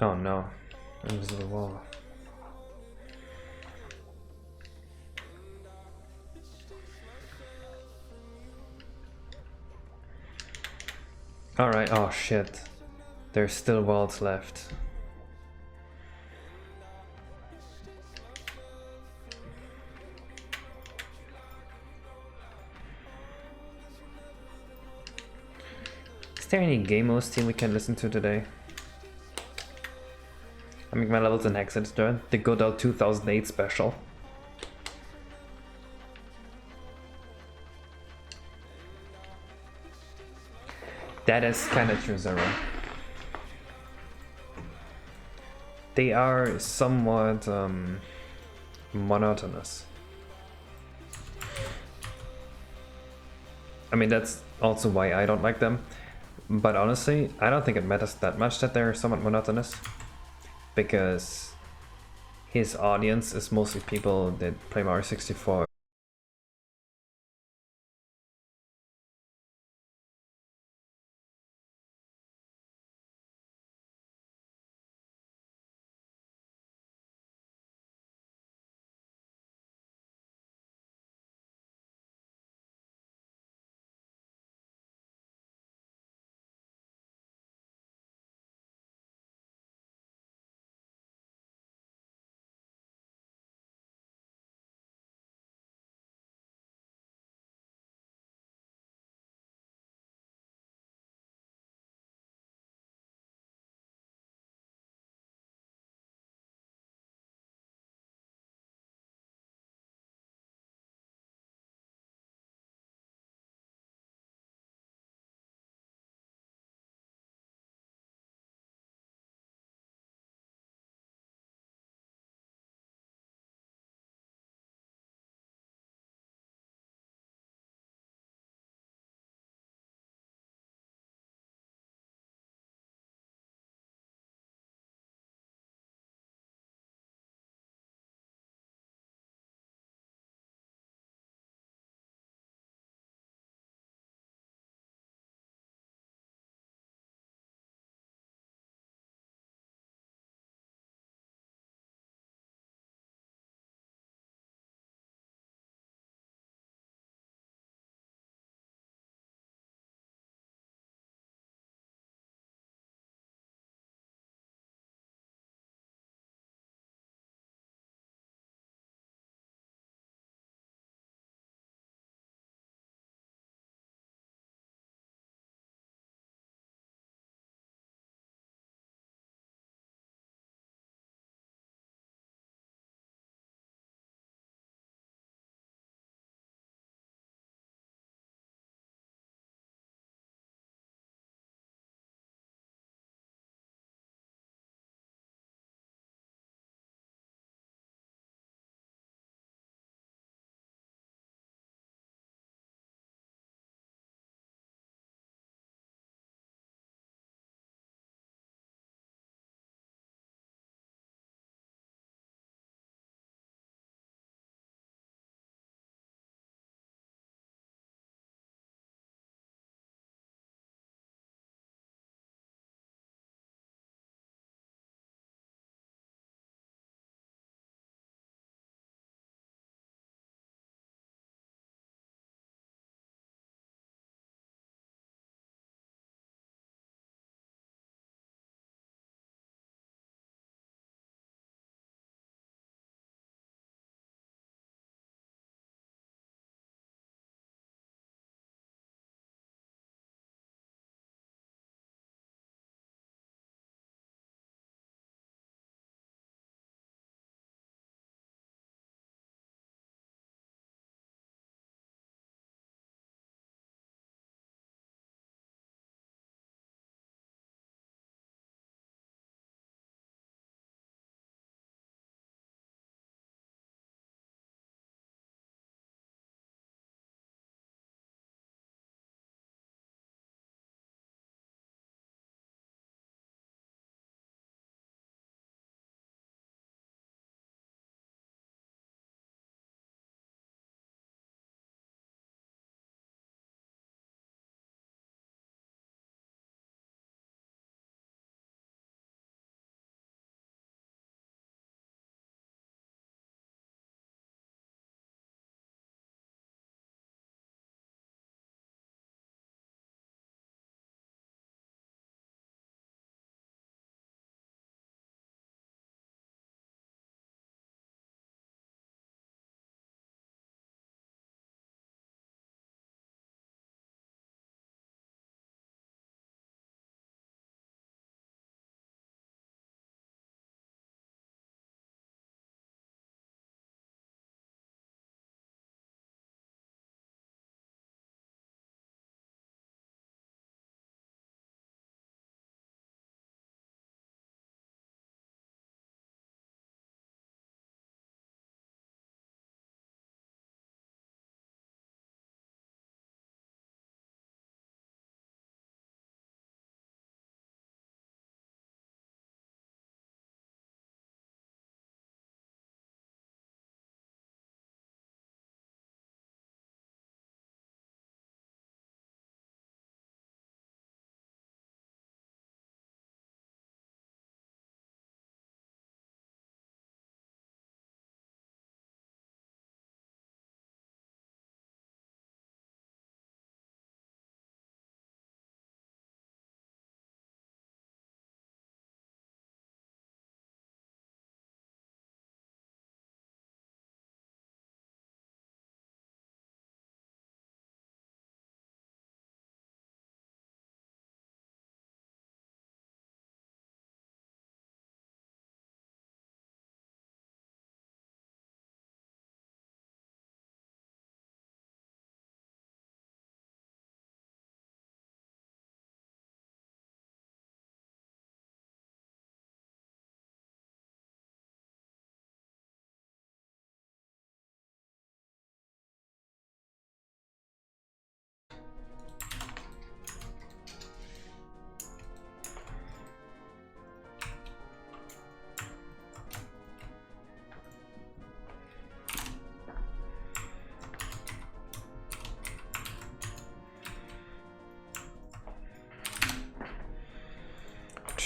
Oh no, invisible wall. Alright, oh shit. There's still worlds left. Is there any game host team we can listen to today? I make my levels in Hexed turn. The Godel 2008 special. That is kind of true, Zero. They are somewhat monotonous. I mean, that's also why I don't like them. But honestly, I don't think it matters that much that they're somewhat monotonous. Because his audience is mostly people that play Mario 64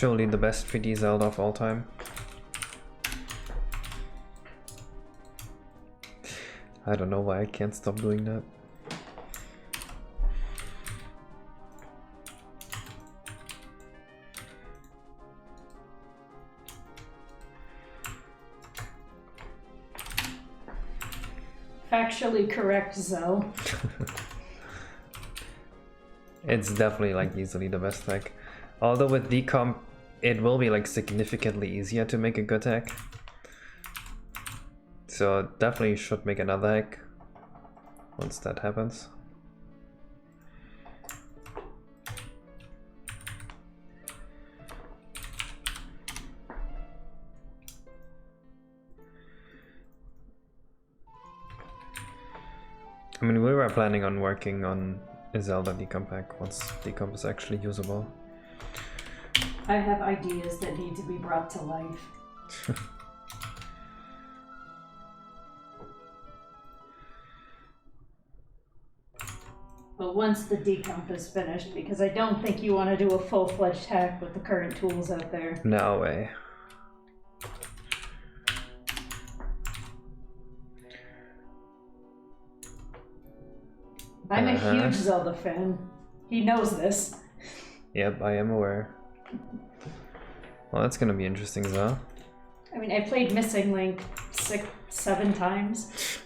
Surely the best 3D Zelda of all time. I don't know why I can't stop doing that. Factually correct, Zoe. It's definitely like easily the best deck. Although with decomp, it will be like significantly easier to make a good deck. So definitely should make another deck once that happens. I mean, we were planning on working on a Zelda decomp pack once decomp is actually usable. I have ideas that need to be brought to life. But once the decomp is finished, because I don't think you want to do a full-fledged hack with the current tools out there. No way. I'm a huge Zelda fan. He knows this. Yep, I am aware. Well, that's gonna be interesting, though. I mean, I played Missing Link 6, 7 times.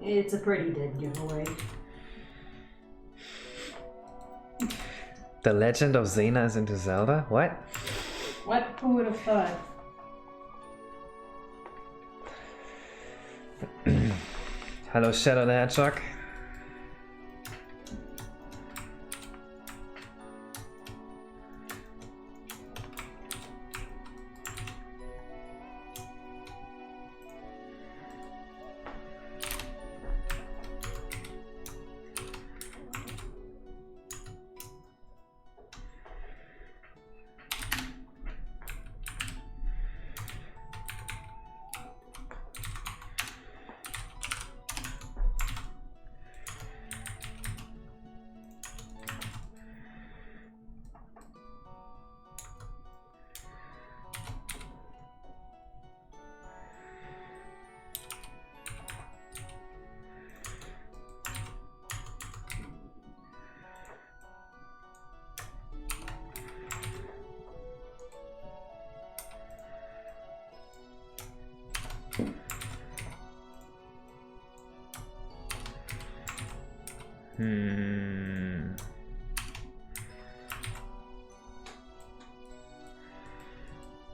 It's a pretty dead giveaway. The Legend of Xena is into Zelda? What? What? Who would have thought? Hello, Shadow the Hedgehog.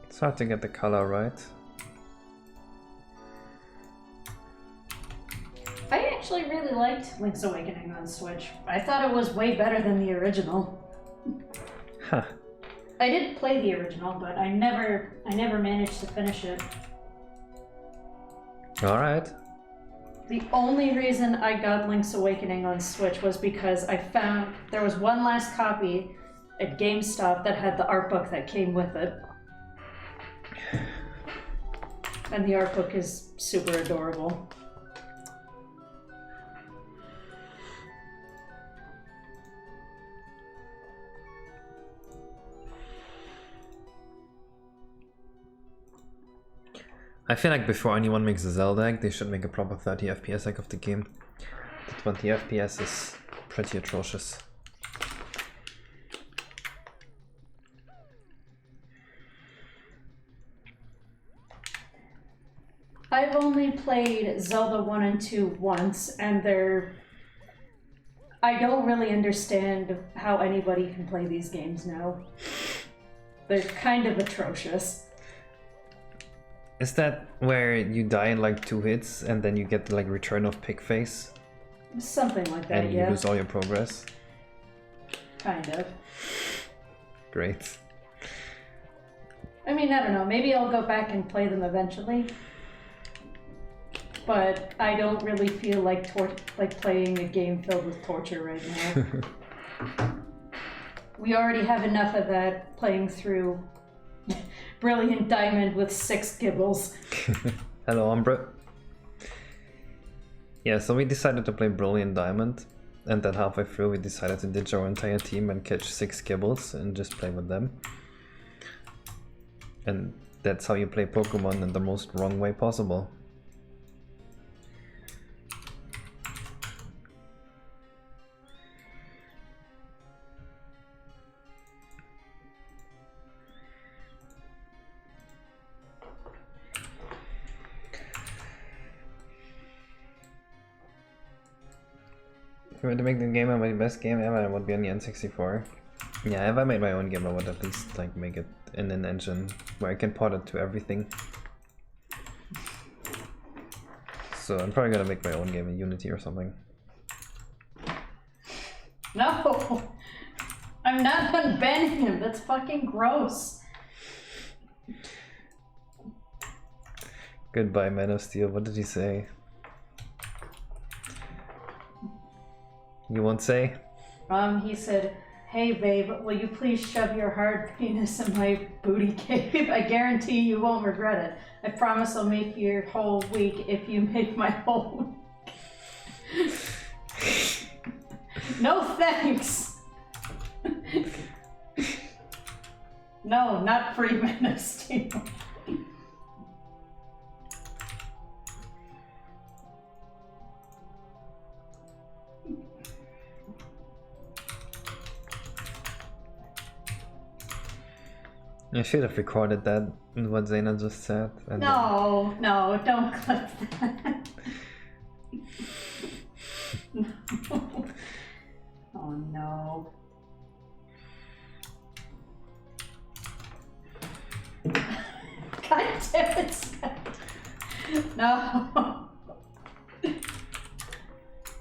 It's hard to get the color right. I actually really liked Link's Awakening on Switch. I thought it was way better than the original. Huh. I did play the original, but I never managed to finish it. Alright. The only reason I got Link's Awakening on Switch was because I found there was one last copy at GameStop that had the art book that came with it. And the art book is super adorable. I feel like before anyone makes a Zelda deck, they should make a proper 30 FPS deck of the game. The 20 FPS is pretty atrocious. I've only played Zelda 1 and 2 once, and I don't really understand how anybody can play these games now. They're kind of atrocious. Is that where you die in like 2 hits and then you get like Return of Pig Face? Something like that, and yeah. you lose all your progress? Kind of. Great. I mean, I don't know. Maybe I'll go back and play them eventually. but I don't really feel like playing a game filled with torture right now. We already have enough of that playing through Brilliant Diamond with 6 Gibbles. Hello, Umbra. Yeah, so we decided to play Brilliant Diamond, and then halfway through we decided to ditch our entire team and catch 6 Gibbles and just play with them. And that's how you play Pokemon in the most wrong way possible. If I were to make the game my best game ever, it would be on the N64. Yeah, if I made my own game, I would at least like make it in an engine where I can port it to everything. So I'm probably gonna make my own game in Unity or something. No! I'm not unbanning him, that's fucking gross. Goodbye, Man of Steel. What did he say? You won't say? He said, "Hey babe, will you please shove your hard penis in my booty cave? I guarantee you won't regret it. I promise I'll make your whole week if you make my whole week." No thanks! No, not free Man of Steel. I should have recorded that, what Zaina just said. And no, don't clip that. No. Oh no. God damn it, Seth. No.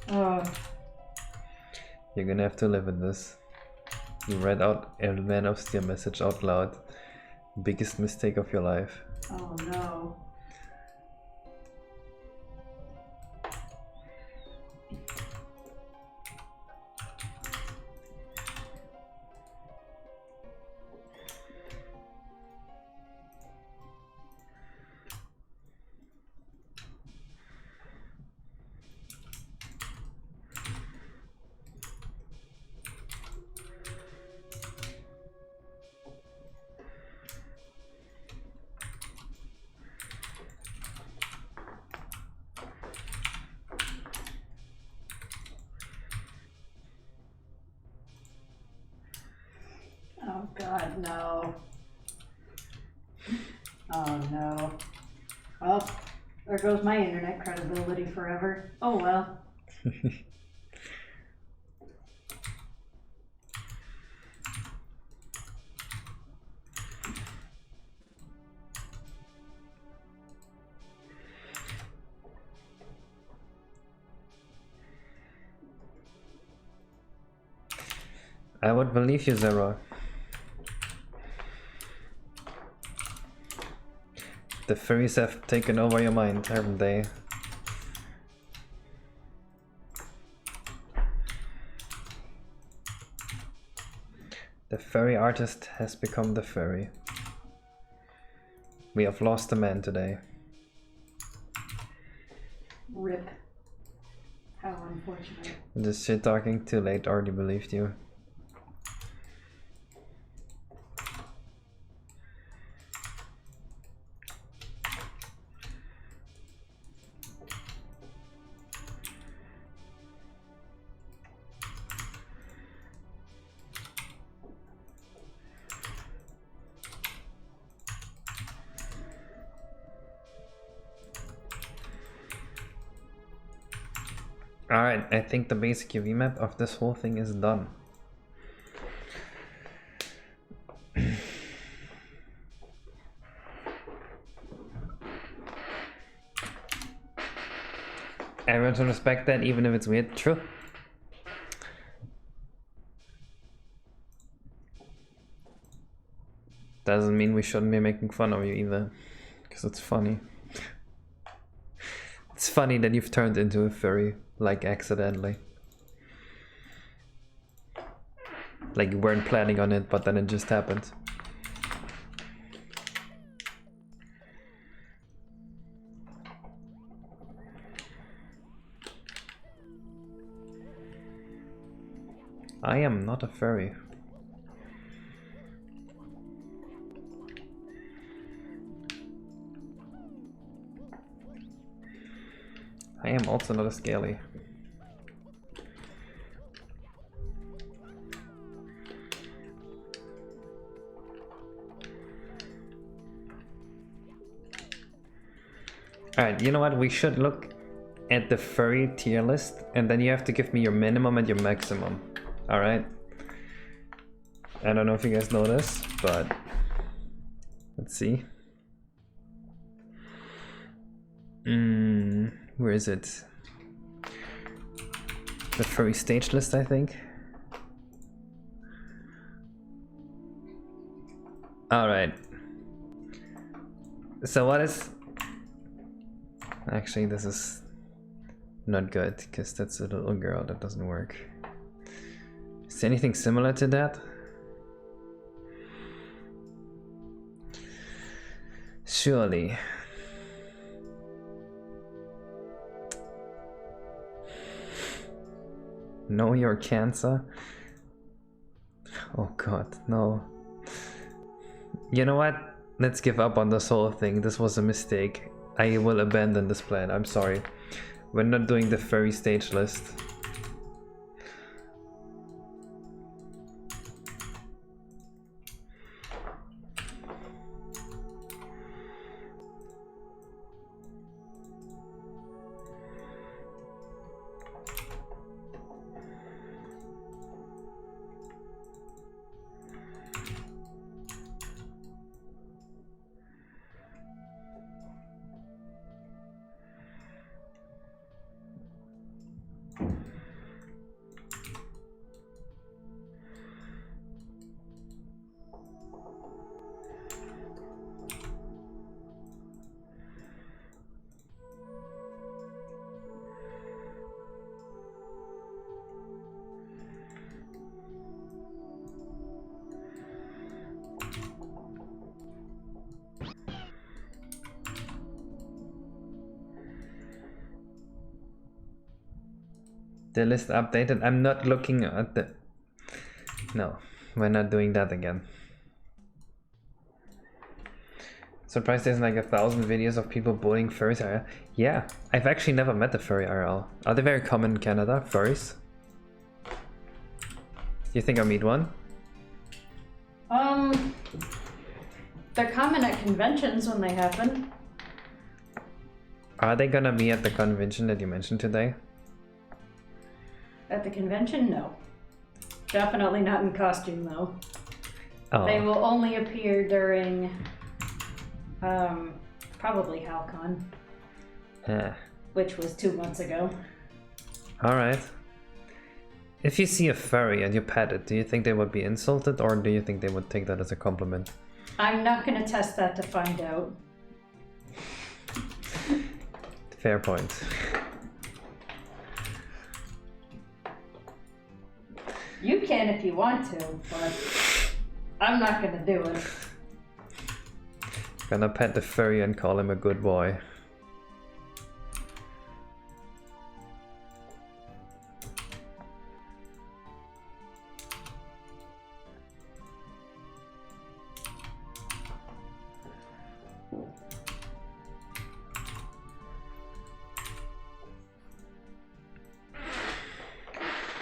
Oh. You're gonna have to live with this. You read out a Man of Steel message out loud. Biggest mistake of your life. Oh no. Oh god, no. Oh no. Well, there goes my internet credibility forever. Oh well. I would believe you, Zero. The furries have taken over your mind, haven't they? The furry artist has become the furry. We have lost a man today. Rip. How unfortunate. This shit talking too late already believed you. Alright, I think the basic UV map of this whole thing is done. Everyone should respect that, even if it's weird. True. Doesn't mean we shouldn't be making fun of you either, because it's funny. It's It's funny that you've turned into a furry, like accidentally. Like you weren't planning on it, but then it just happened. I am not a furry. I am also not a scaly. Alright, you know what? We should look at the furry tier list, and then you have to give me your minimum and your maximum. Alright? I don't know if you guys know this, but let's see. Where is it? The furry stage list, I think. Alright. So what is... Actually, this is not good, because that's a little girl, that doesn't work. Is there anything similar to that? Surely. Know your cancer? Oh god, no. You know what? Let's give up on this whole thing. This was a mistake. I will abandon this plan. I'm sorry. We're not doing the furry stage list. The list updated. I'm not looking at the... No, we're not doing that again. Surprised there's like 1,000 videos of people bullying furries IRL. Yeah, I've actually never met a furry IRL. Are they very common in Canada, furries? Do you think I'll meet one? They're common at conventions when they happen. Are they gonna be at the convention that you mentioned today? At the convention, no. Definitely not in costume, though. Oh. They will only appear during, probably HalCon, which was 2 months ago. Alright. If you see a furry and you pet it, do you think they would be insulted, or do you think they would take that as a compliment? I'm not going to test that to find out. Fair point. You can if you want to, but I'm not going to do it. Gonna pet the furry and call him a good boy.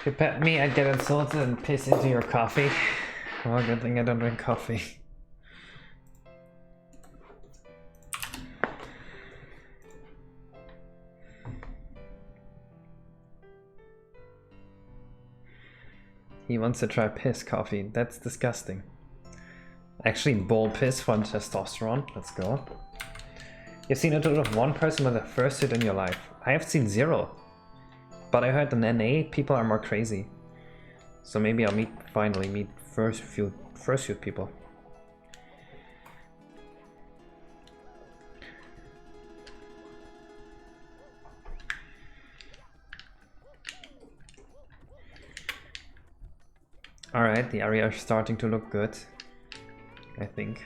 If you pet me, I'd get insulted and piss into your coffee. Well, good thing I don't drink coffee. He wants to try piss coffee. That's disgusting. Actually, bowl piss from testosterone. Let's go. You've seen a total of 1 person with a fursuit in your life. I have seen 0. But I heard in NA people are more crazy. So maybe I'll finally meet fursuit people. Alright, the area is starting to look good, I think.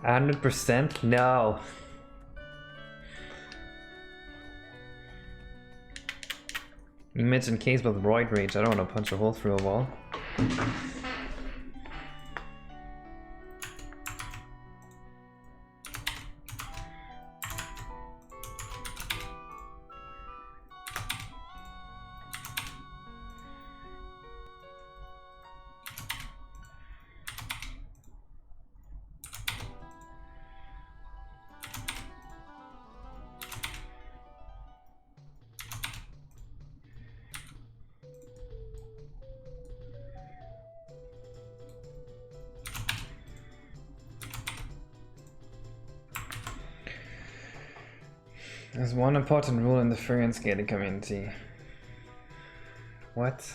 %? No. Imagine case with roid rage. I don't want to punch a hole through a wall. There's one important rule in the furry and scaly community. What?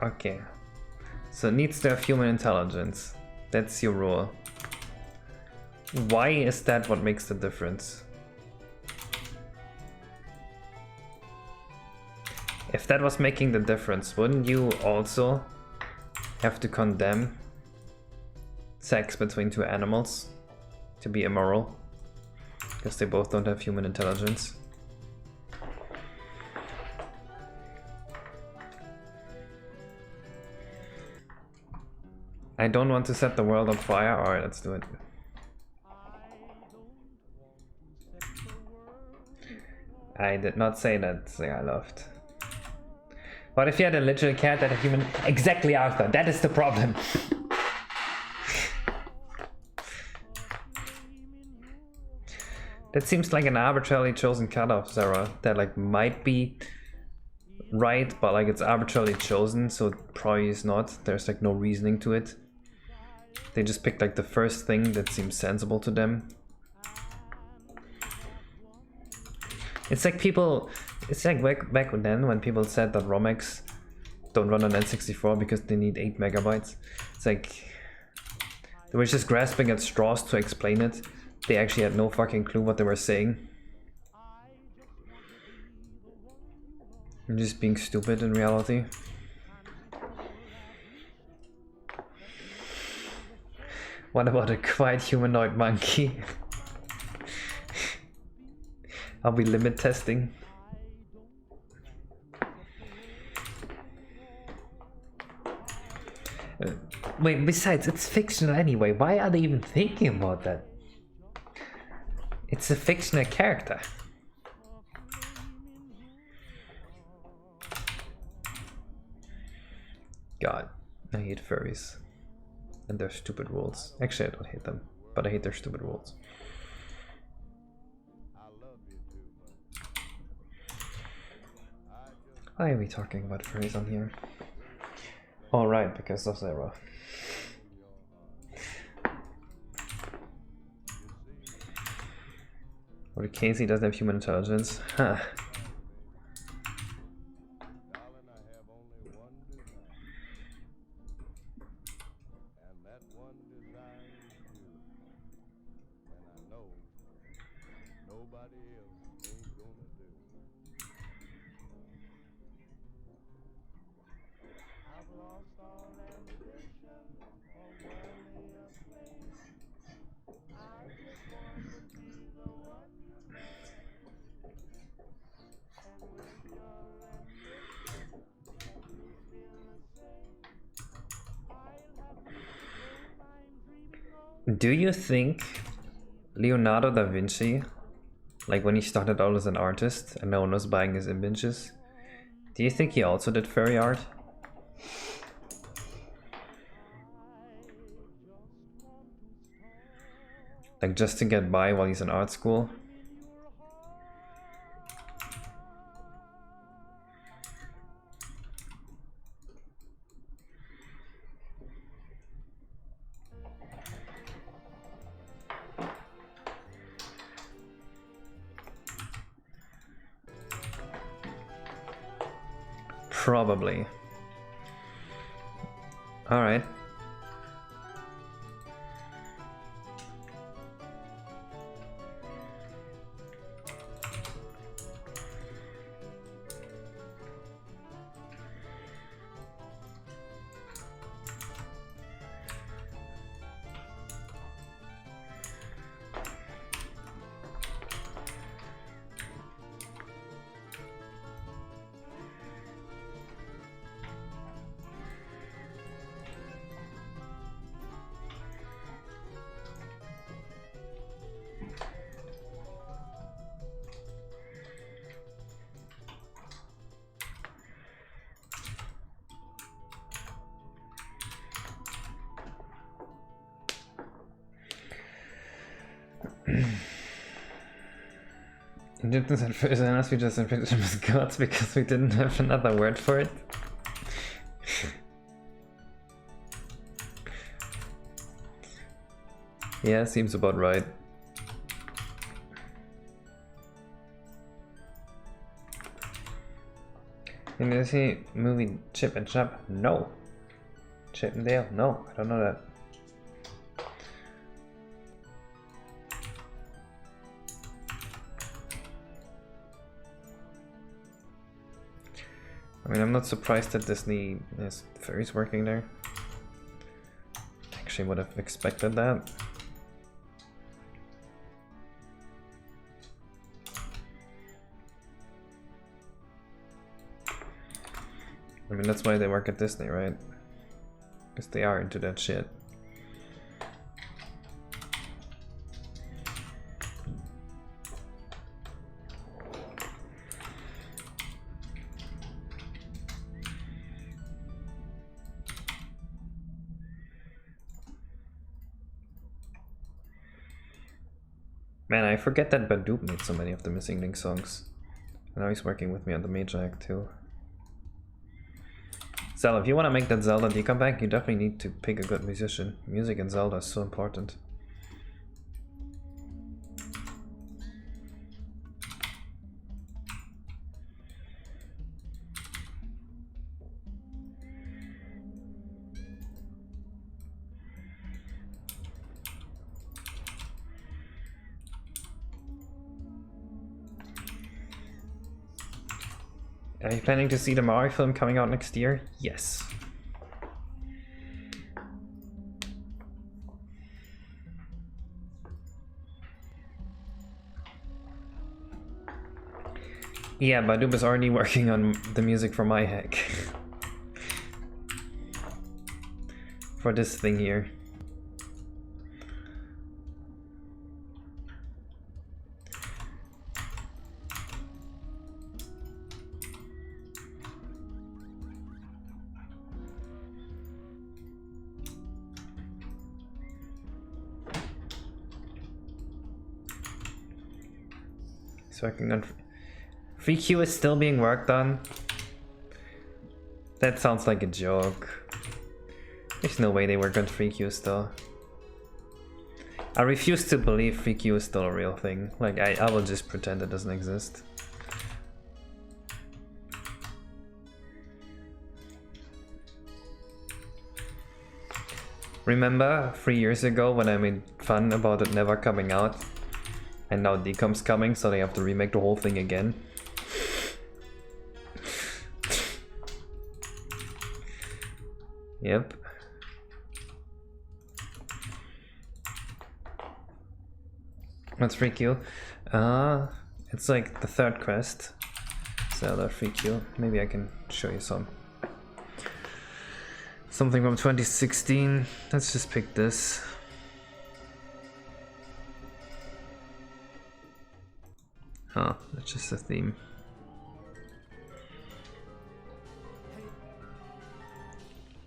Okay. So it needs to have human intelligence. That's your rule. Why is that what makes the difference? If that was making the difference, wouldn't you also have to condemn sex between two animals to be immoral? Because they both don't have human intelligence. I don't want to set the world on fire. Alright, let's do it. I did not say that thing I loved. What if you had a literal cat that had human... Exactly, Arthur, that is the problem. That seems like an arbitrarily chosen cutoff, Sarah. That like might be right, but like it's arbitrarily chosen, so it probably is not. There's like no reasoning to it. They just picked like the first thing that seems sensible to them. It's like people, it's like back then when people said that ROMX don't run on N64 because they need 8 megabytes. It's like they were just grasping at straws to explain it. They actually had no fucking clue what they were saying. I'm just being stupid in reality. What about a quiet humanoid monkey? Are we limit testing? Wait, besides, it's fictional anyway. Why are they even thinking about that? It's a fictional character. God, I hate furries. And their stupid rules. Actually, I don't hate them, but I hate their stupid rules. Why are we talking about furries on here? All right, because of Zero. Or Casey doesn't have human intelligence. Huh. Do you think Leonardo da Vinci, like when he started out as an artist and no one was buying his images, do you think he also did furry art? Like just to get by while he's in art school? Probably. Alright. Egyptians had first and us, we just interpreted them as gods because we didn't have another word for it. Yeah, seems about right. Did you see movie Chip and Chap? No. Chip and Dale? No, I don't know that. I mean, I'm not surprised that Disney has fairies working there. Actually would have expected that. I mean, that's why they work at Disney, right? Because they are into that shit. Man, I forget that Badoop made so many of the Missing Link songs. And now he's working with me on the Major Act too. Zelda, if you want to make that Zelda D comeback, you definitely need to pick a good musician. Music in Zelda is so important. Are you planning to see the Mario film coming out next year? Yes. Yeah, Badoop is already working on the music for my hack. For this thing here. Working on FreeQ is still being worked on. That sounds like a joke. There's no way they work on FreeQ still. I refuse to believe FreeQ is still a real thing. Like I will just pretend it doesn't exist. Remember 3 years ago when I made fun about it never coming out? And now DCOM's coming, so they have to remake the whole thing again. Yep. What's FreeQ? It's like the third quest. Zelda FreeQ. Maybe I can show you some. Something from 2016. Let's just pick this. Oh, that's just a theme.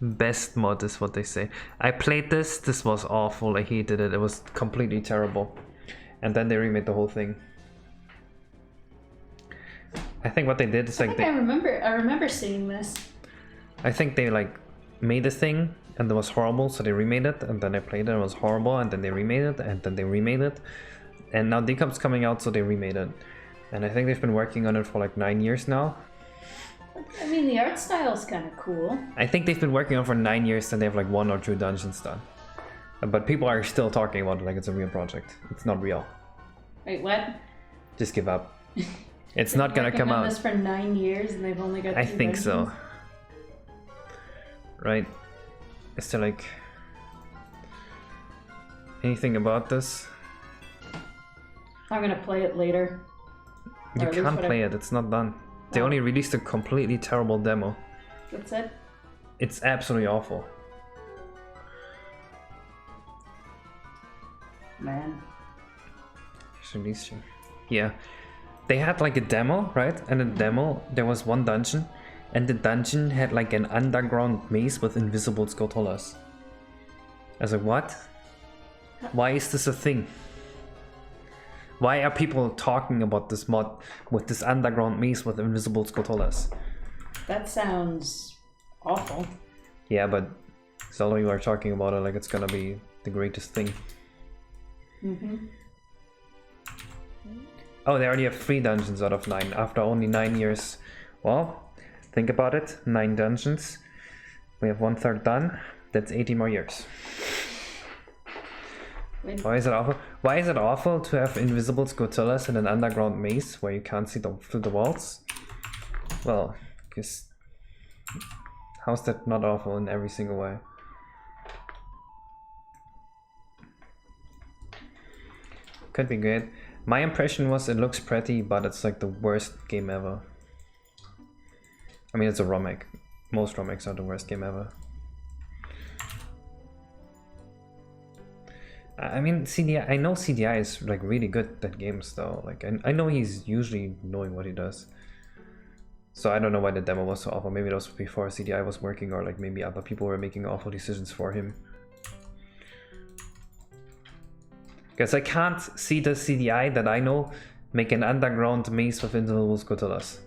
Best mod is what they say. I played this was awful, I hated it, it was completely terrible. And then they remade the whole thing. I think what they did is like I remember seeing this. I think they like made a thing and it was horrible, so they remade it, and then I played it, it was horrible, and then they remade it, and then they remade it. And now DCOM's coming out, so they remade it. And I think they've been working on it for like 9 years now. I mean, the art style's kind of cool. I think they've been working on it for 9 years and they have like 1 or 2 dungeons done. But people are still talking about it like it's a real project. It's not real. Wait, what? Just give up. It's not gonna come out. This for 9 years and they've only got 2 I think dungeons? so. Right? Is there like anything about this? I'm gonna play it later. You can't play it, it's not done. They only released a completely terrible demo. That's it? It's absolutely awful. Man. Yeah. They had like a demo, right? And in the demo, there was one dungeon. And the dungeon had like an underground maze with invisible Skulltulas. I was like, what? Why is this a thing? Why are people talking about this mod with this underground maze with invisible Skotolas? That sounds awful. Yeah, but Zelda, you are talking about it like it's gonna be the greatest thing. Mm-hmm. Oh, they already have 3 dungeons out of 9 after only 9 years. Well, think about it. 9 dungeons. We have 1/3 done. That's 80 more years. Why is it awful? Why is it awful to have invisible Skotolas in an underground maze where you can't see through the walls? Well, because how's that not awful in every single way? Could be good. My impression was it looks pretty, but it's like the worst game ever. I mean, it's a remake. Most remakes are the worst game ever. I mean, CDI. I know CDI is like really good at games though. Like, I know he's usually knowing what he does. So I don't know why the demo was so awful. Maybe that was before CDI was working, or like maybe other people were making awful decisions for him. Because I can't see the CDI that I know make an underground maze with invisible Skotolas.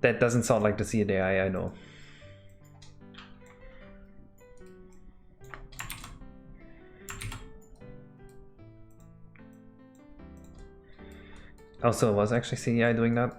That doesn't sound like the CDI I know. Also, was actually CDI doing that?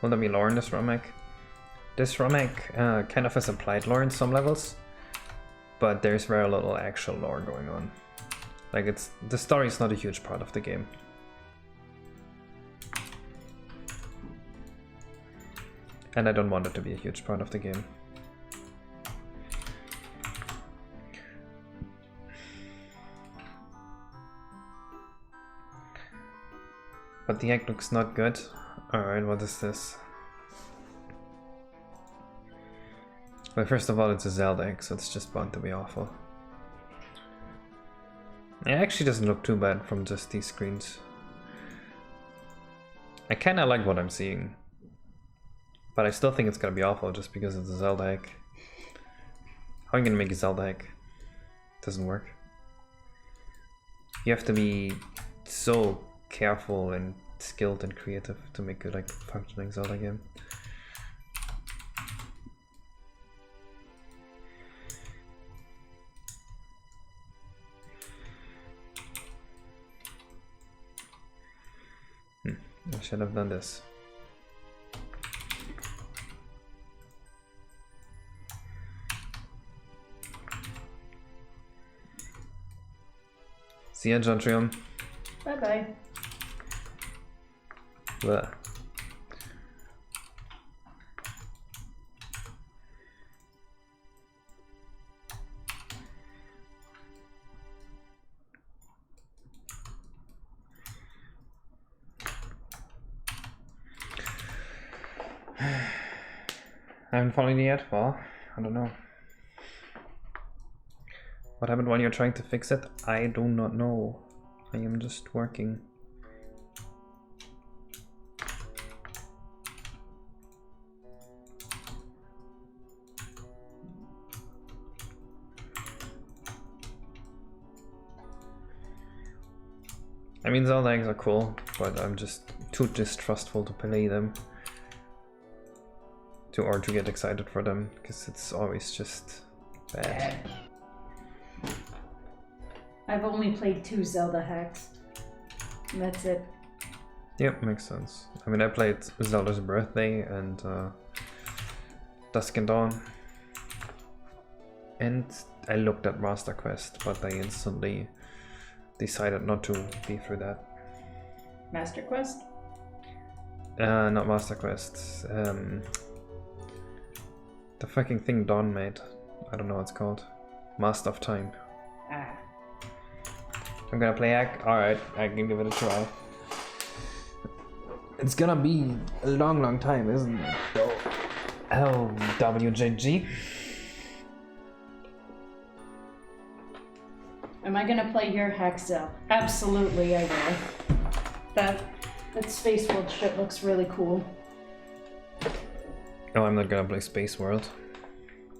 Will there be lore in this remake? This remake kind of has implied lore in some levels, but there's very little actual lore going on. Like, the story is not a huge part of the game. And I don't want it to be a huge part of the game. But the egg looks not good. Alright, what is this? Well, first of all, it's a Zelda egg, so it's just bound to be awful. It actually doesn't look too bad from just these screens. I kinda like what I'm seeing. But I still think it's gonna be awful just because it's a Zelda egg. How are you gonna make a Zelda egg? Doesn't work. You have to be so careful and skilled and creative to make a like functioning Zelda game. I should have done this. See ya, Jontrium. Bye bye. Bleh. I haven't found it yet. Well, I don't know. What happened while you're trying to fix it? I do not know. I am just working. I mean, Zelda eggs are cool, but I'm just too distrustful to play them. Or to get excited for them, because it's always just bad. I've only played 2 Zelda hacks. And that's it. Yep, makes sense. I mean, I played Zelda's Birthday and Dusk and Dawn. And I looked at Master Quest, but I instantly decided not to be through that. Master Quest? Not Master Quest. The fucking thing Dawn made. I don't know what it's called. Master of Time. Ah. I'm gonna play Egg. Alright, I can give it a try. It's gonna be a long time, isn't it? Oh, WJG. Am I gonna play your Hexel? Absolutely, I will. That Space World shit looks really cool. Oh, I'm not gonna play Space World.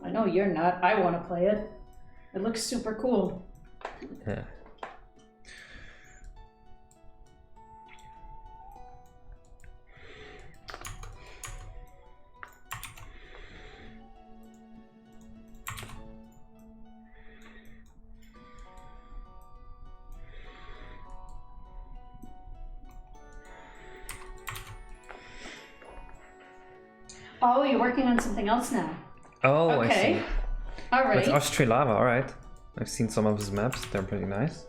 I know you're not. I want to play it. It looks super cool. Yeah. Oh, you're working on something else now. Oh, Okay. I see. All right. With Ostrelava, alright. I've seen some of his maps, they're pretty nice.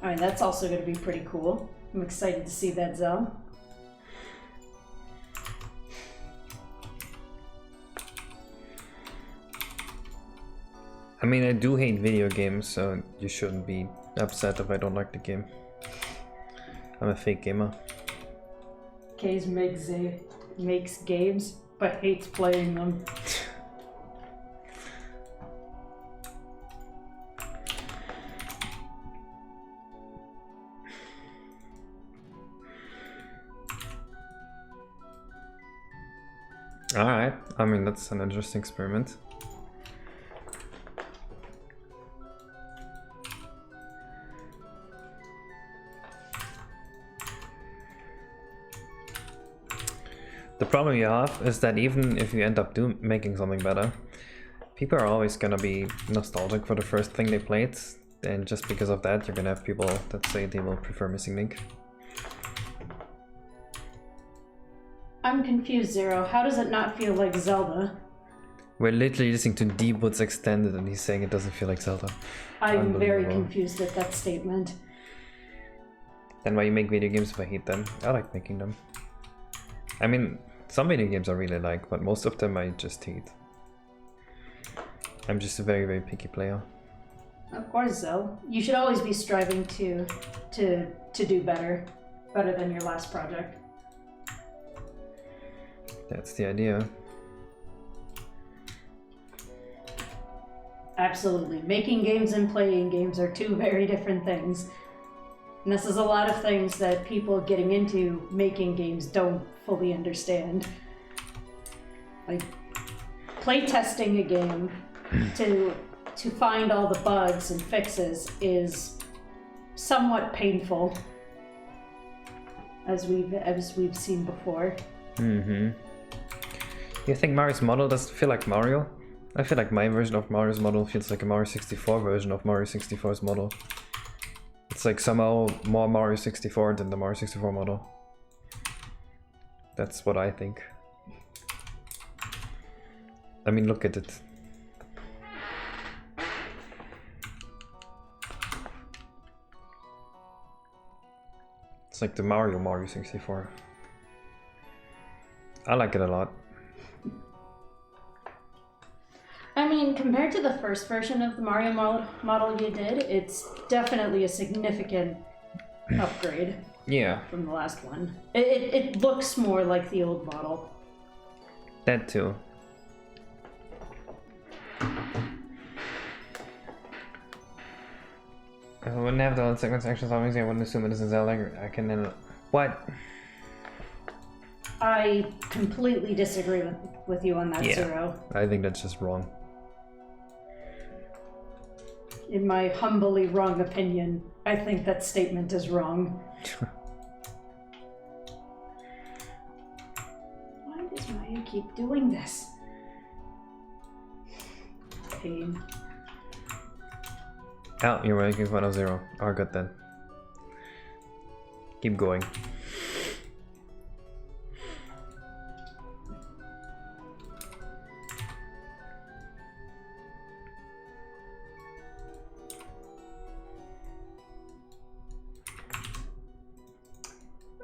All right, that's also going to be pretty cool. I'm excited to see that, Zell. I mean, I do hate video games, so you shouldn't be upset if I don't like the game. I'm a fake gamer. Kaze makes games, but hates playing them. Alright, I mean, that's an interesting experiment. The problem you have is that even if you end up making something better, people are always gonna be nostalgic for the first thing they played, and just because of that, you're gonna have people that say they will prefer Missing Link. I'm confused, Zero. How does it not feel like Zelda? We're literally listening to Deep Woods Extended, and he's saying it doesn't feel like Zelda. I'm very Unbelievable. confused at that statement. Then why you make video games if I hate them? I like making them. I mean, some video games I really like, but most of them I just hate. I'm just a very, very picky player. Of course, Zell. You should always be striving to do better than your last project. That's the idea. Absolutely. Making games and playing games are two very different things. And this is a lot of things that people getting into making games don't fully understand. Like, playtesting a game to find all the bugs and fixes is somewhat painful, as we've seen before. Mm-hmm. You think Mario's model doesn't feel like Mario? I feel like my version of Mario's model feels like a Mario 64 version of Mario 64's model. It's like somehow more Mario 64 than the Mario 64 model. That's what I think. I mean, look at it. It's like the Mario 64. I like it a lot. I mean, compared to the first version of the Mario model you did, it's definitely a significant upgrade Yeah, from the last one. It looks more like the old model. that too. I wouldn't have the sequence actions obviously. I wouldn't assume it is in Zelda. I can. What? I completely disagree with you on that, Yeah. Zero. I think that's just wrong. In my humbly wrong opinion, I think that statement is wrong. Why does Maya keep doing this? Pain. Oh, you're making fun of Zero. Oh, good then. Keep going.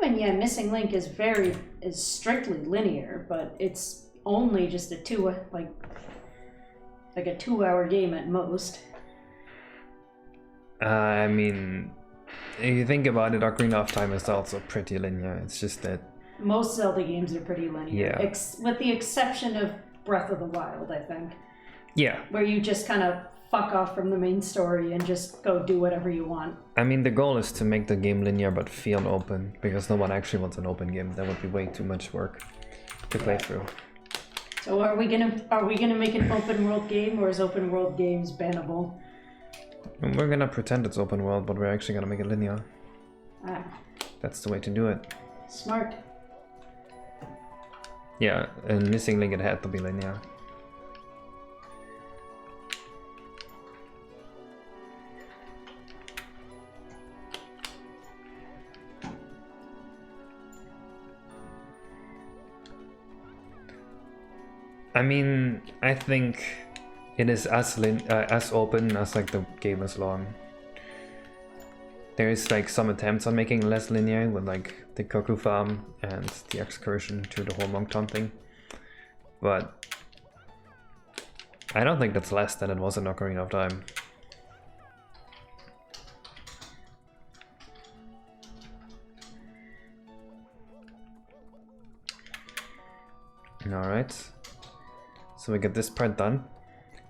I mean, yeah, Missing Link is strictly linear, but it's only just a two, like, like a 2-hour game at most. I mean, if you think about it, Ocarina of Time is also pretty linear. It's just that Most Zelda games are pretty linear, Yeah. with the exception of Breath of the Wild, I think, yeah. where you just kind of fuck off from the main story and just go do whatever you want. I mean, the goal is to make the game linear but feel open, because no one actually wants an open game. That would be way too much work to play through. So are we gonna make an open world game, or is open world games bannable? And we're gonna pretend it's open world, but we're actually gonna make it linear. Ah, That's the way to do it. smart. Yeah, and Missing Link, it had to be linear. I mean, I think it is as open as like the game is long. There is like some attempts on making it less linear with like the Koku Farm and the excursion to the whole Monk Town thing, but I don't think that's less than it was in Ocarina of Time. Alright, so we get this part done.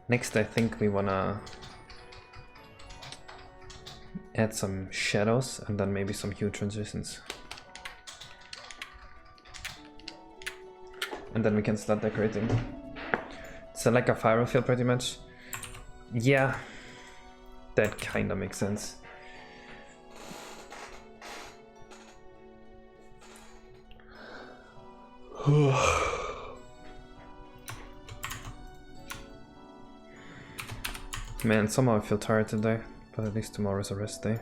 Next, I think we wanna add some shadows and then maybe some hue transitions. And then we can start decorating. So like a Fyro field pretty much. Yeah, that kinda makes sense. Man, somehow I feel tired today, but at least tomorrow's a rest day.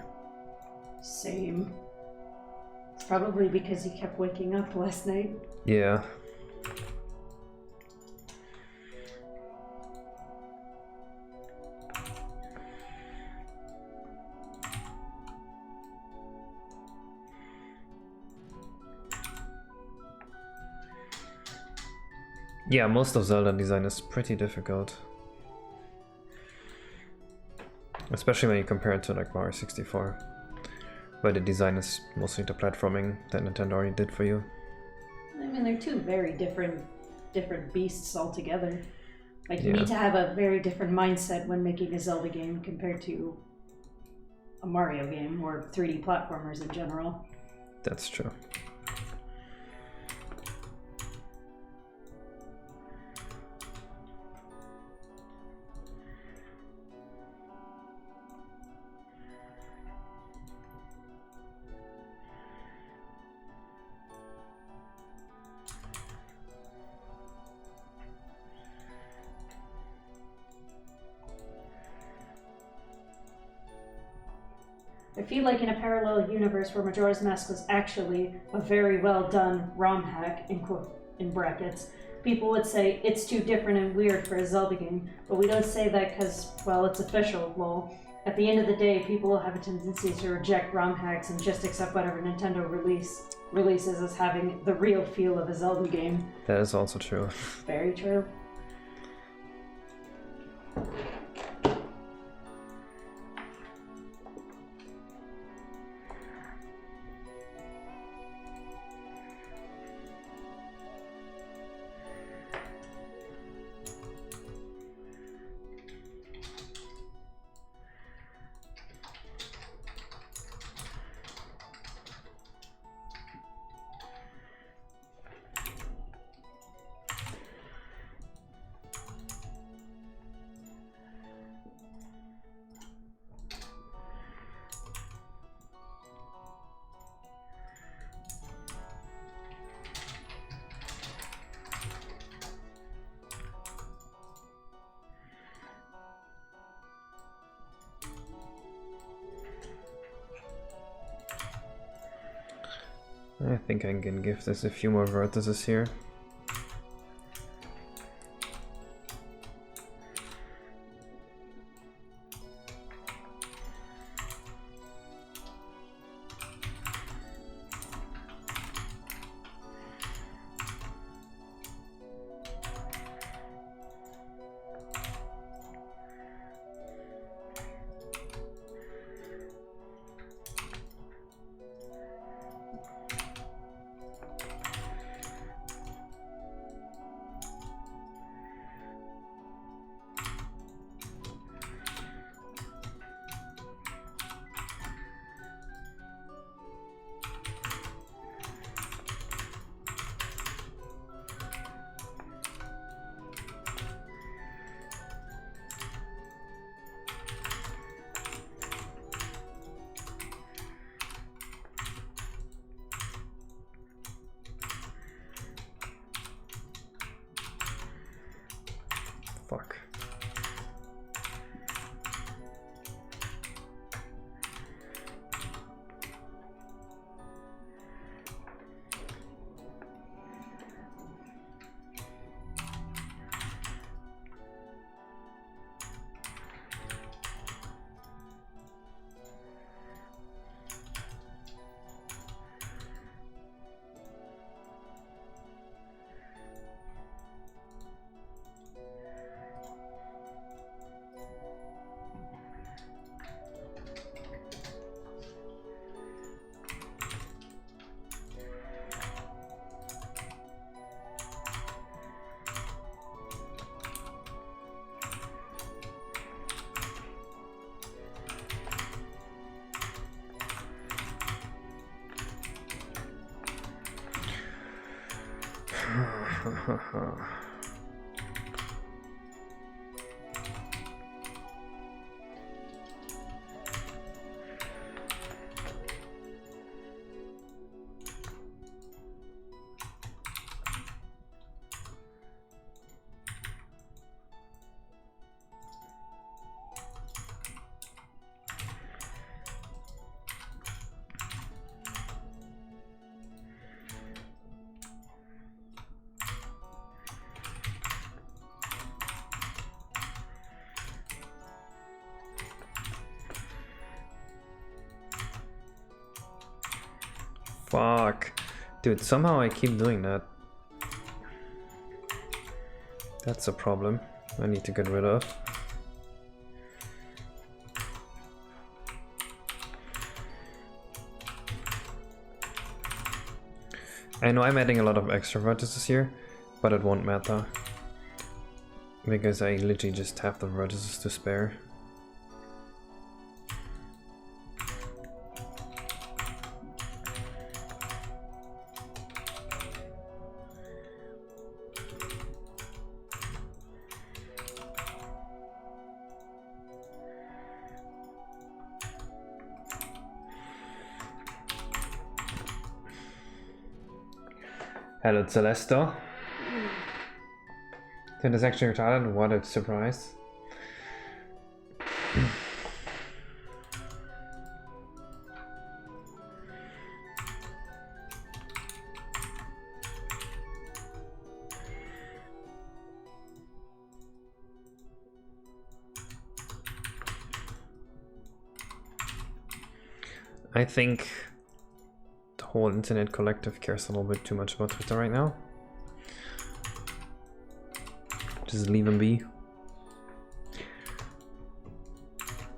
Same. It's probably because you kept waking up last night. Yeah. Yeah, most of Zelda design is pretty difficult. Especially when you compare it to like Mario 64, where the design is mostly the platforming that Nintendo already did for you. I mean, they're two very different beasts altogether. Like, you Yeah. need to have a very different mindset when making a Zelda game compared to a Mario game or 3D platformers in general. That's true. I feel like in a parallel universe where Majora's Mask was actually a very well done ROM hack, in brackets, people would say it's too different and weird for a Zelda game, but we don't say that because, well, it's official, lol. At the end of the day, people will have a tendency to reject ROM hacks and just accept whatever Nintendo releases as having the real feel of a Zelda game. That is also true. Very true. I think I can give this a few more vertices here. Fuck. Dude, somehow I keep doing that. That's a problem I need to get rid of. I know I'm adding a lot of extra vertices here, but it won't matter. Because I literally just have the vertices to spare. Hello, Celeste. That is actually retarded. What a surprise. I think the whole internet collective cares a little bit too much about Twitter right now. Just leave them be.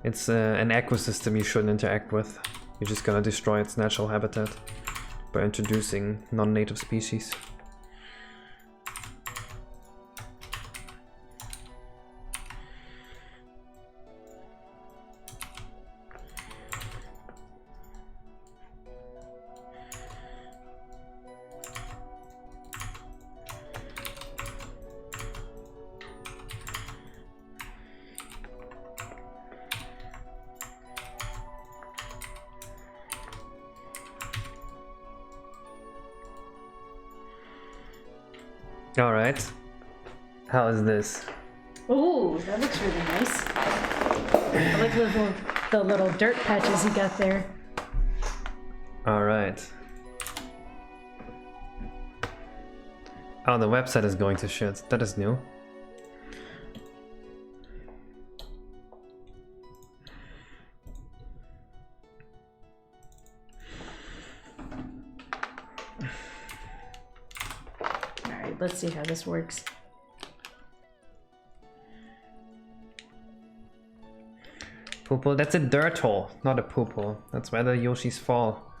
It's an ecosystem you shouldn't interact with. You're just gonna destroy its natural habitat by introducing non-native species. Alright. How is this? Ooh, that looks really nice. I like the little dirt patches you got there. Alright. Oh, the website is going to shit. That is new. Let's see how this works. Poop hole? That's a dirt hole, not a poop hole. That's where the Yoshis fall.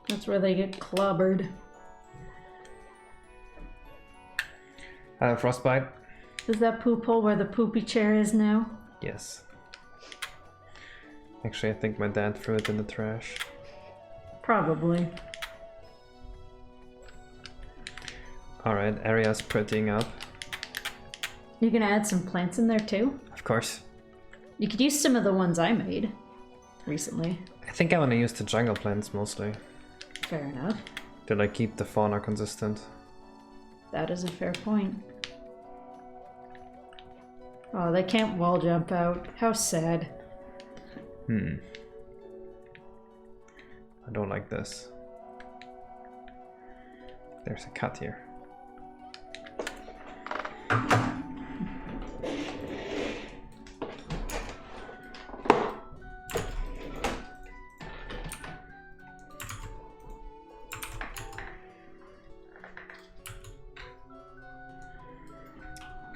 That's where they get clobbered. Frostbite? Is that poop hole where the poopy chair is now? Yes. Actually, I think my dad threw it in the trash. Probably. Alright, area's prettying up. You gonna add some plants in there too? Of course. You could use some of the ones I made recently. I think I want to use the jungle plants mostly. Fair enough. To like keep the fauna consistent. That is a fair point. Oh, they can't wall jump out. How sad. I don't like this. There's a cut here.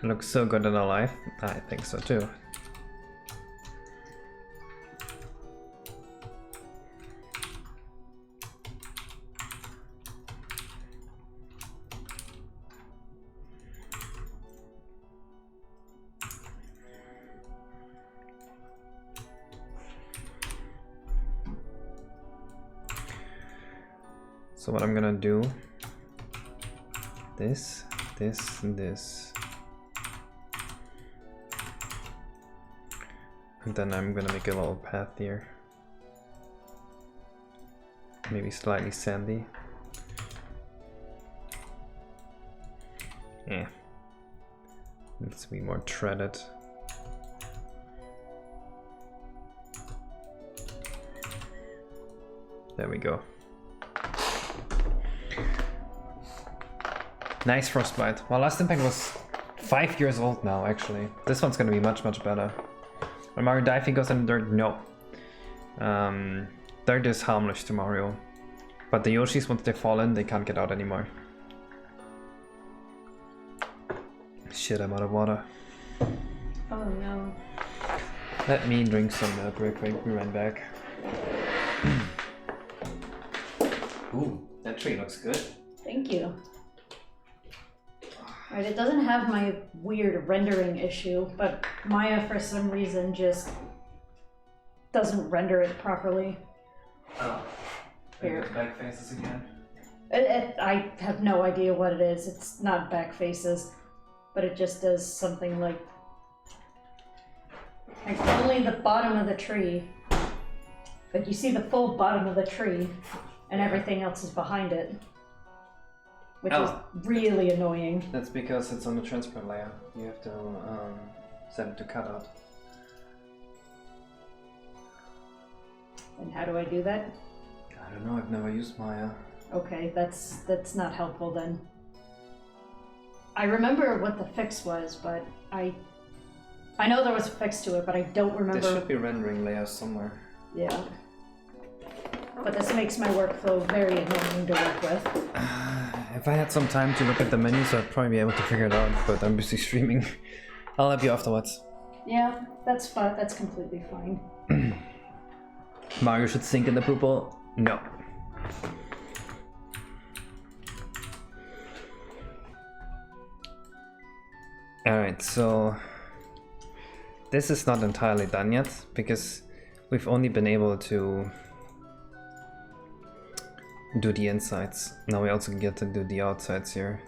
Looks so good in alive. I think so too. So what I'm gonna do, this, this, and this. And then I'm gonna make a little path here. Maybe slightly sandy. Yeah. Needs to be more threaded. There we go. Nice Frostbite. Well, Last Impact was 5 years old now, actually. This one's gonna be much, much better. When Mario Diving goes in the dirt, no. Dirt is harmless to Mario. But the Yoshis, once they fall in, they can't get out anymore. Shit, I'm out of water. Oh no. Let me drink some milk real quick, we ran back. Ooh, that tree looks good. Thank you. Right, it doesn't have my weird rendering issue, but Maya for some reason just doesn't render it properly. Oh. Here. Back faces again. I have no idea what it is. It's not back faces, but it just does something like only the bottom of the tree. Like you see the full bottom of the tree, and everything else is behind it, which is really annoying. That's because it's on the transport layer. You have to set it to cutout. And how do I do that? I don't know. I've never used Maya. Okay, that's not helpful then. I remember what the fix was, but I know there was a fix to it, but I don't remember. There should be rendering layers somewhere. Yeah. But this makes my workflow very annoying to work with. If I had some time to look at the menus, I'd probably be able to figure it out, but I'm busy streaming. I'll help you afterwards. Yeah, that's fine. That's completely fine. Mario should sink in the poop bowl? No. Alright, so this is not entirely done yet, because we've only been able to do the insides. Now we also get to do the outsides here.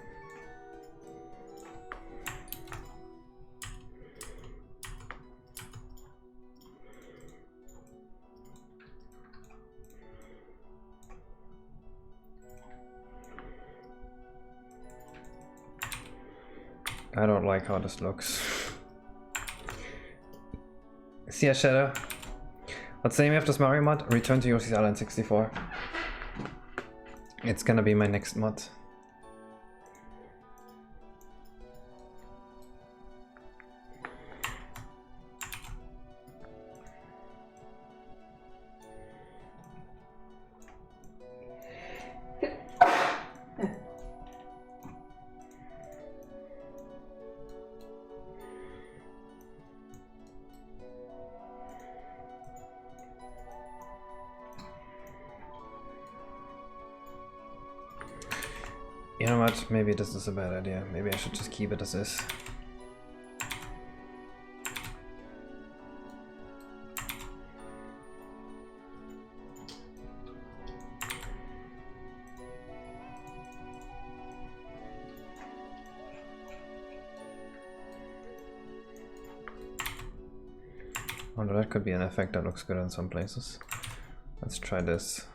I don't like how this looks. See ya, Shadow. What's the name of this Mario mod? Return to Yoshi's Island 64. It's gonna be my next mod. You know what? Maybe this is a bad idea. Maybe I should just keep it as is. Although that could be an effect that looks good in some places. Let's try this.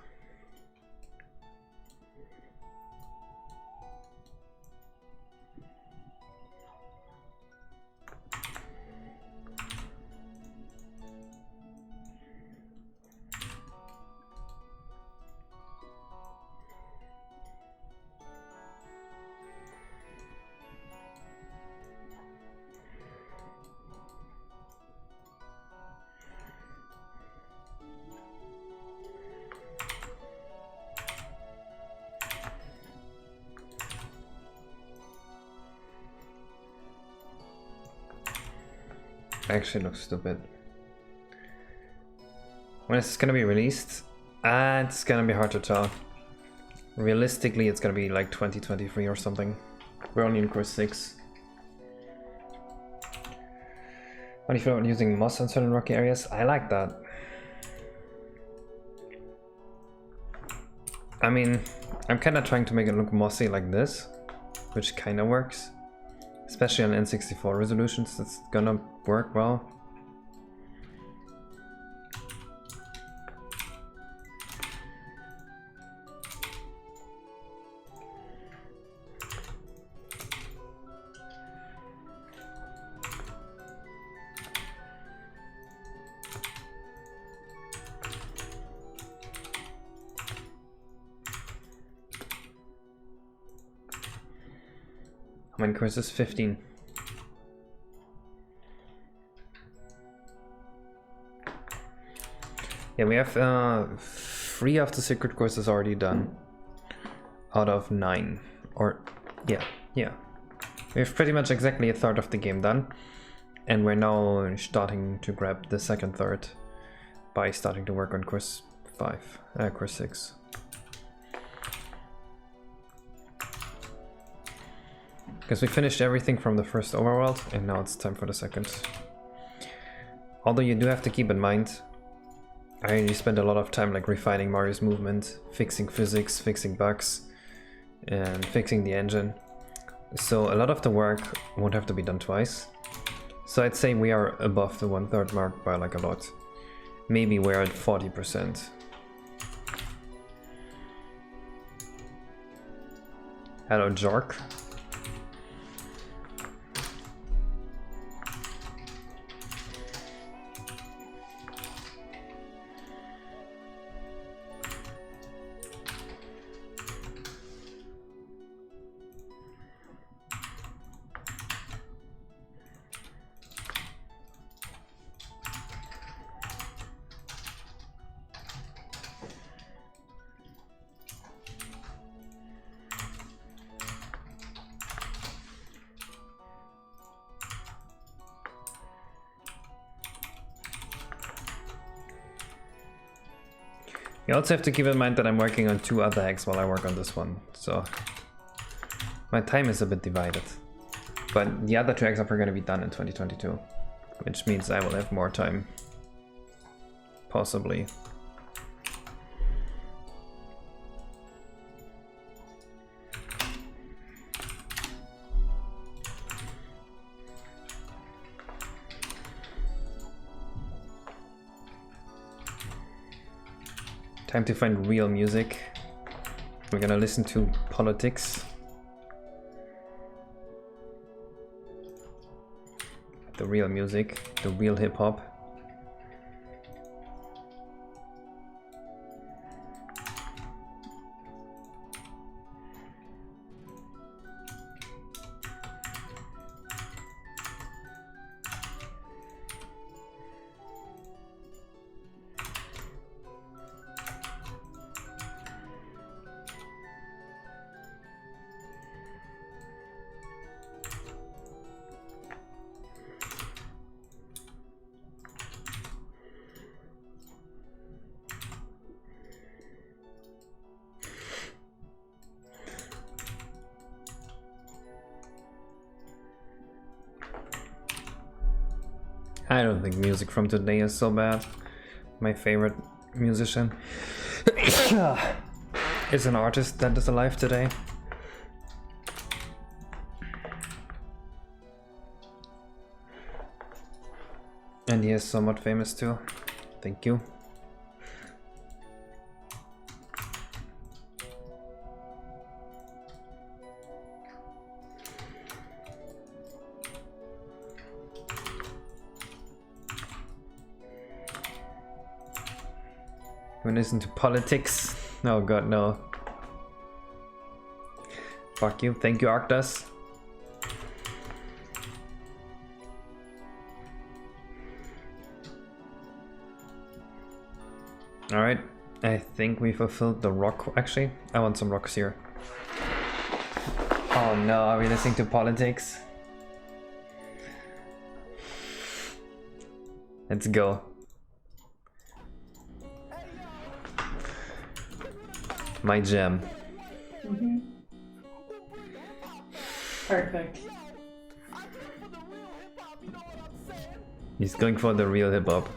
Actually looks stupid. When is this gonna be released? It's gonna be hard to tell. Realistically, it's gonna be like 2023 or something. We're only in course 6. What do you feel about using moss on certain rocky areas? I like that. I mean, I'm kind of trying to make it look mossy like this, which kind of works. Especially on N64 resolutions, that's gonna work well. How many courses? 15. Yeah, we have 3 of the secret courses already done out of 9. Or, yeah. We have pretty much exactly a third of the game done. And we're now starting to grab the second third by starting to work on course 6. Because we finished everything from the first overworld, and now it's time for the second. Although you do have to keep in mind, I really spent a lot of time like refining Mario's movement, fixing physics, fixing bugs, and fixing the engine. So a lot of the work won't have to be done twice. So I'd say we are above the 1/3 mark by like a lot. Maybe we're at 40%. Hello, Jork. You also have to keep in mind that I'm working on 2 other hacks while I work on this one, so my time is a bit divided. But the other 2 hacks are going to be done in 2022, which means I will have more time, possibly. Time to find real music. We're gonna listen to Politics. The real music, the real hip hop. I don't think music from today is so bad. My favorite musician is an artist that is alive today. And he is somewhat famous too. Thank you. We listen to Politics. Oh god, no. Fuck you. Thank you, Arctas. Alright, I think we fulfilled the rock. Actually, I want some rocks here. Oh no, are we listening to Politics? Let's go. My gem. Mm-hmm. Perfect. He's going for the real hip hop.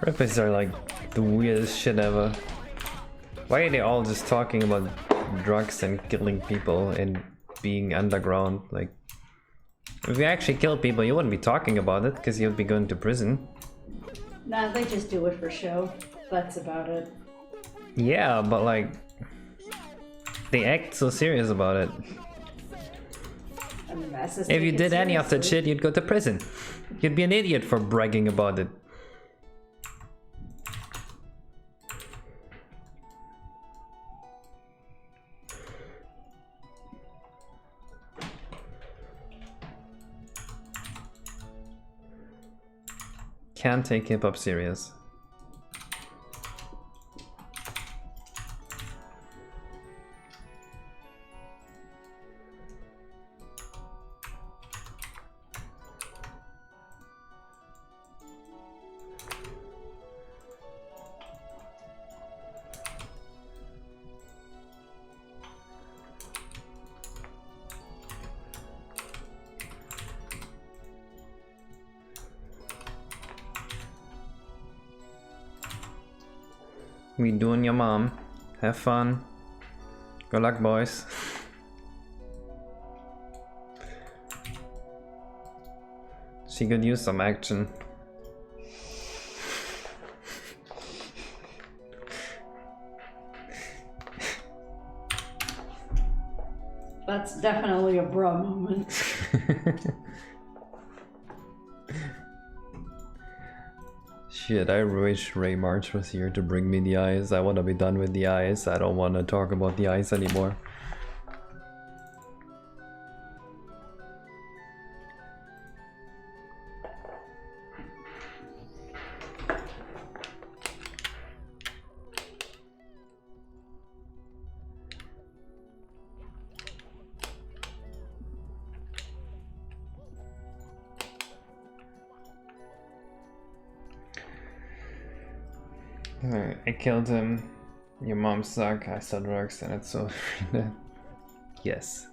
Replicas are like the weirdest shit ever. Why are they all just talking about drugs and killing people and being underground? Like, if you actually kill people, you wouldn't be talking about it because you'd be going to prison. Nah, they just do it for show. That's about it. Yeah, but like, they act so serious about it. I mean, that's just If you taken did any of that seriously. shit, you'd go to prison. You'd be an idiot for bragging about it. Can't take hip-hop serious. We doing your mom. Have fun. Good luck, boys. She could use some action. That's definitely a bra moment. Shit, I wish Ray March was here to bring me the eyes. I want to be done with the eyes. I don't want to talk about the eyes anymore. I killed him. Your mom suck. I saw drugs and it's so yes.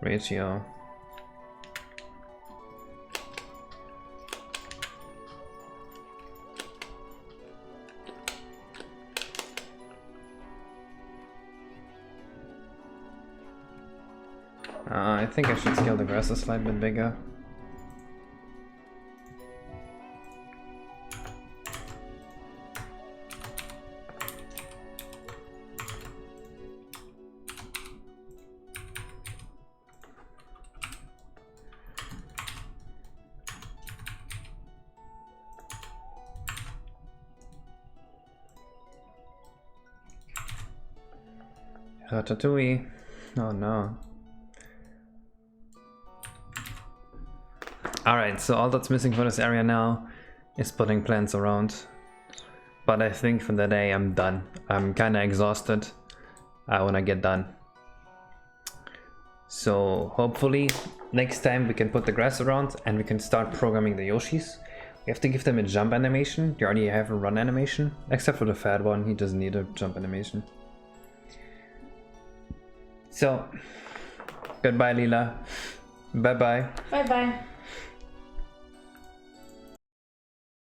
Ratio. I think I should scale the grass a slight bit bigger. Ratatouille. Oh no. Alright, so all that's missing for this area now is putting plants around. But I think for the day I'm done. I'm kinda exhausted. I wanna get done. So hopefully next time we can put the grass around and we can start programming the Yoshis. We have to give them a jump animation. They already have a run animation. Except for the fat one, he doesn't need a jump animation. So, goodbye Leela. Bye bye. Bye bye.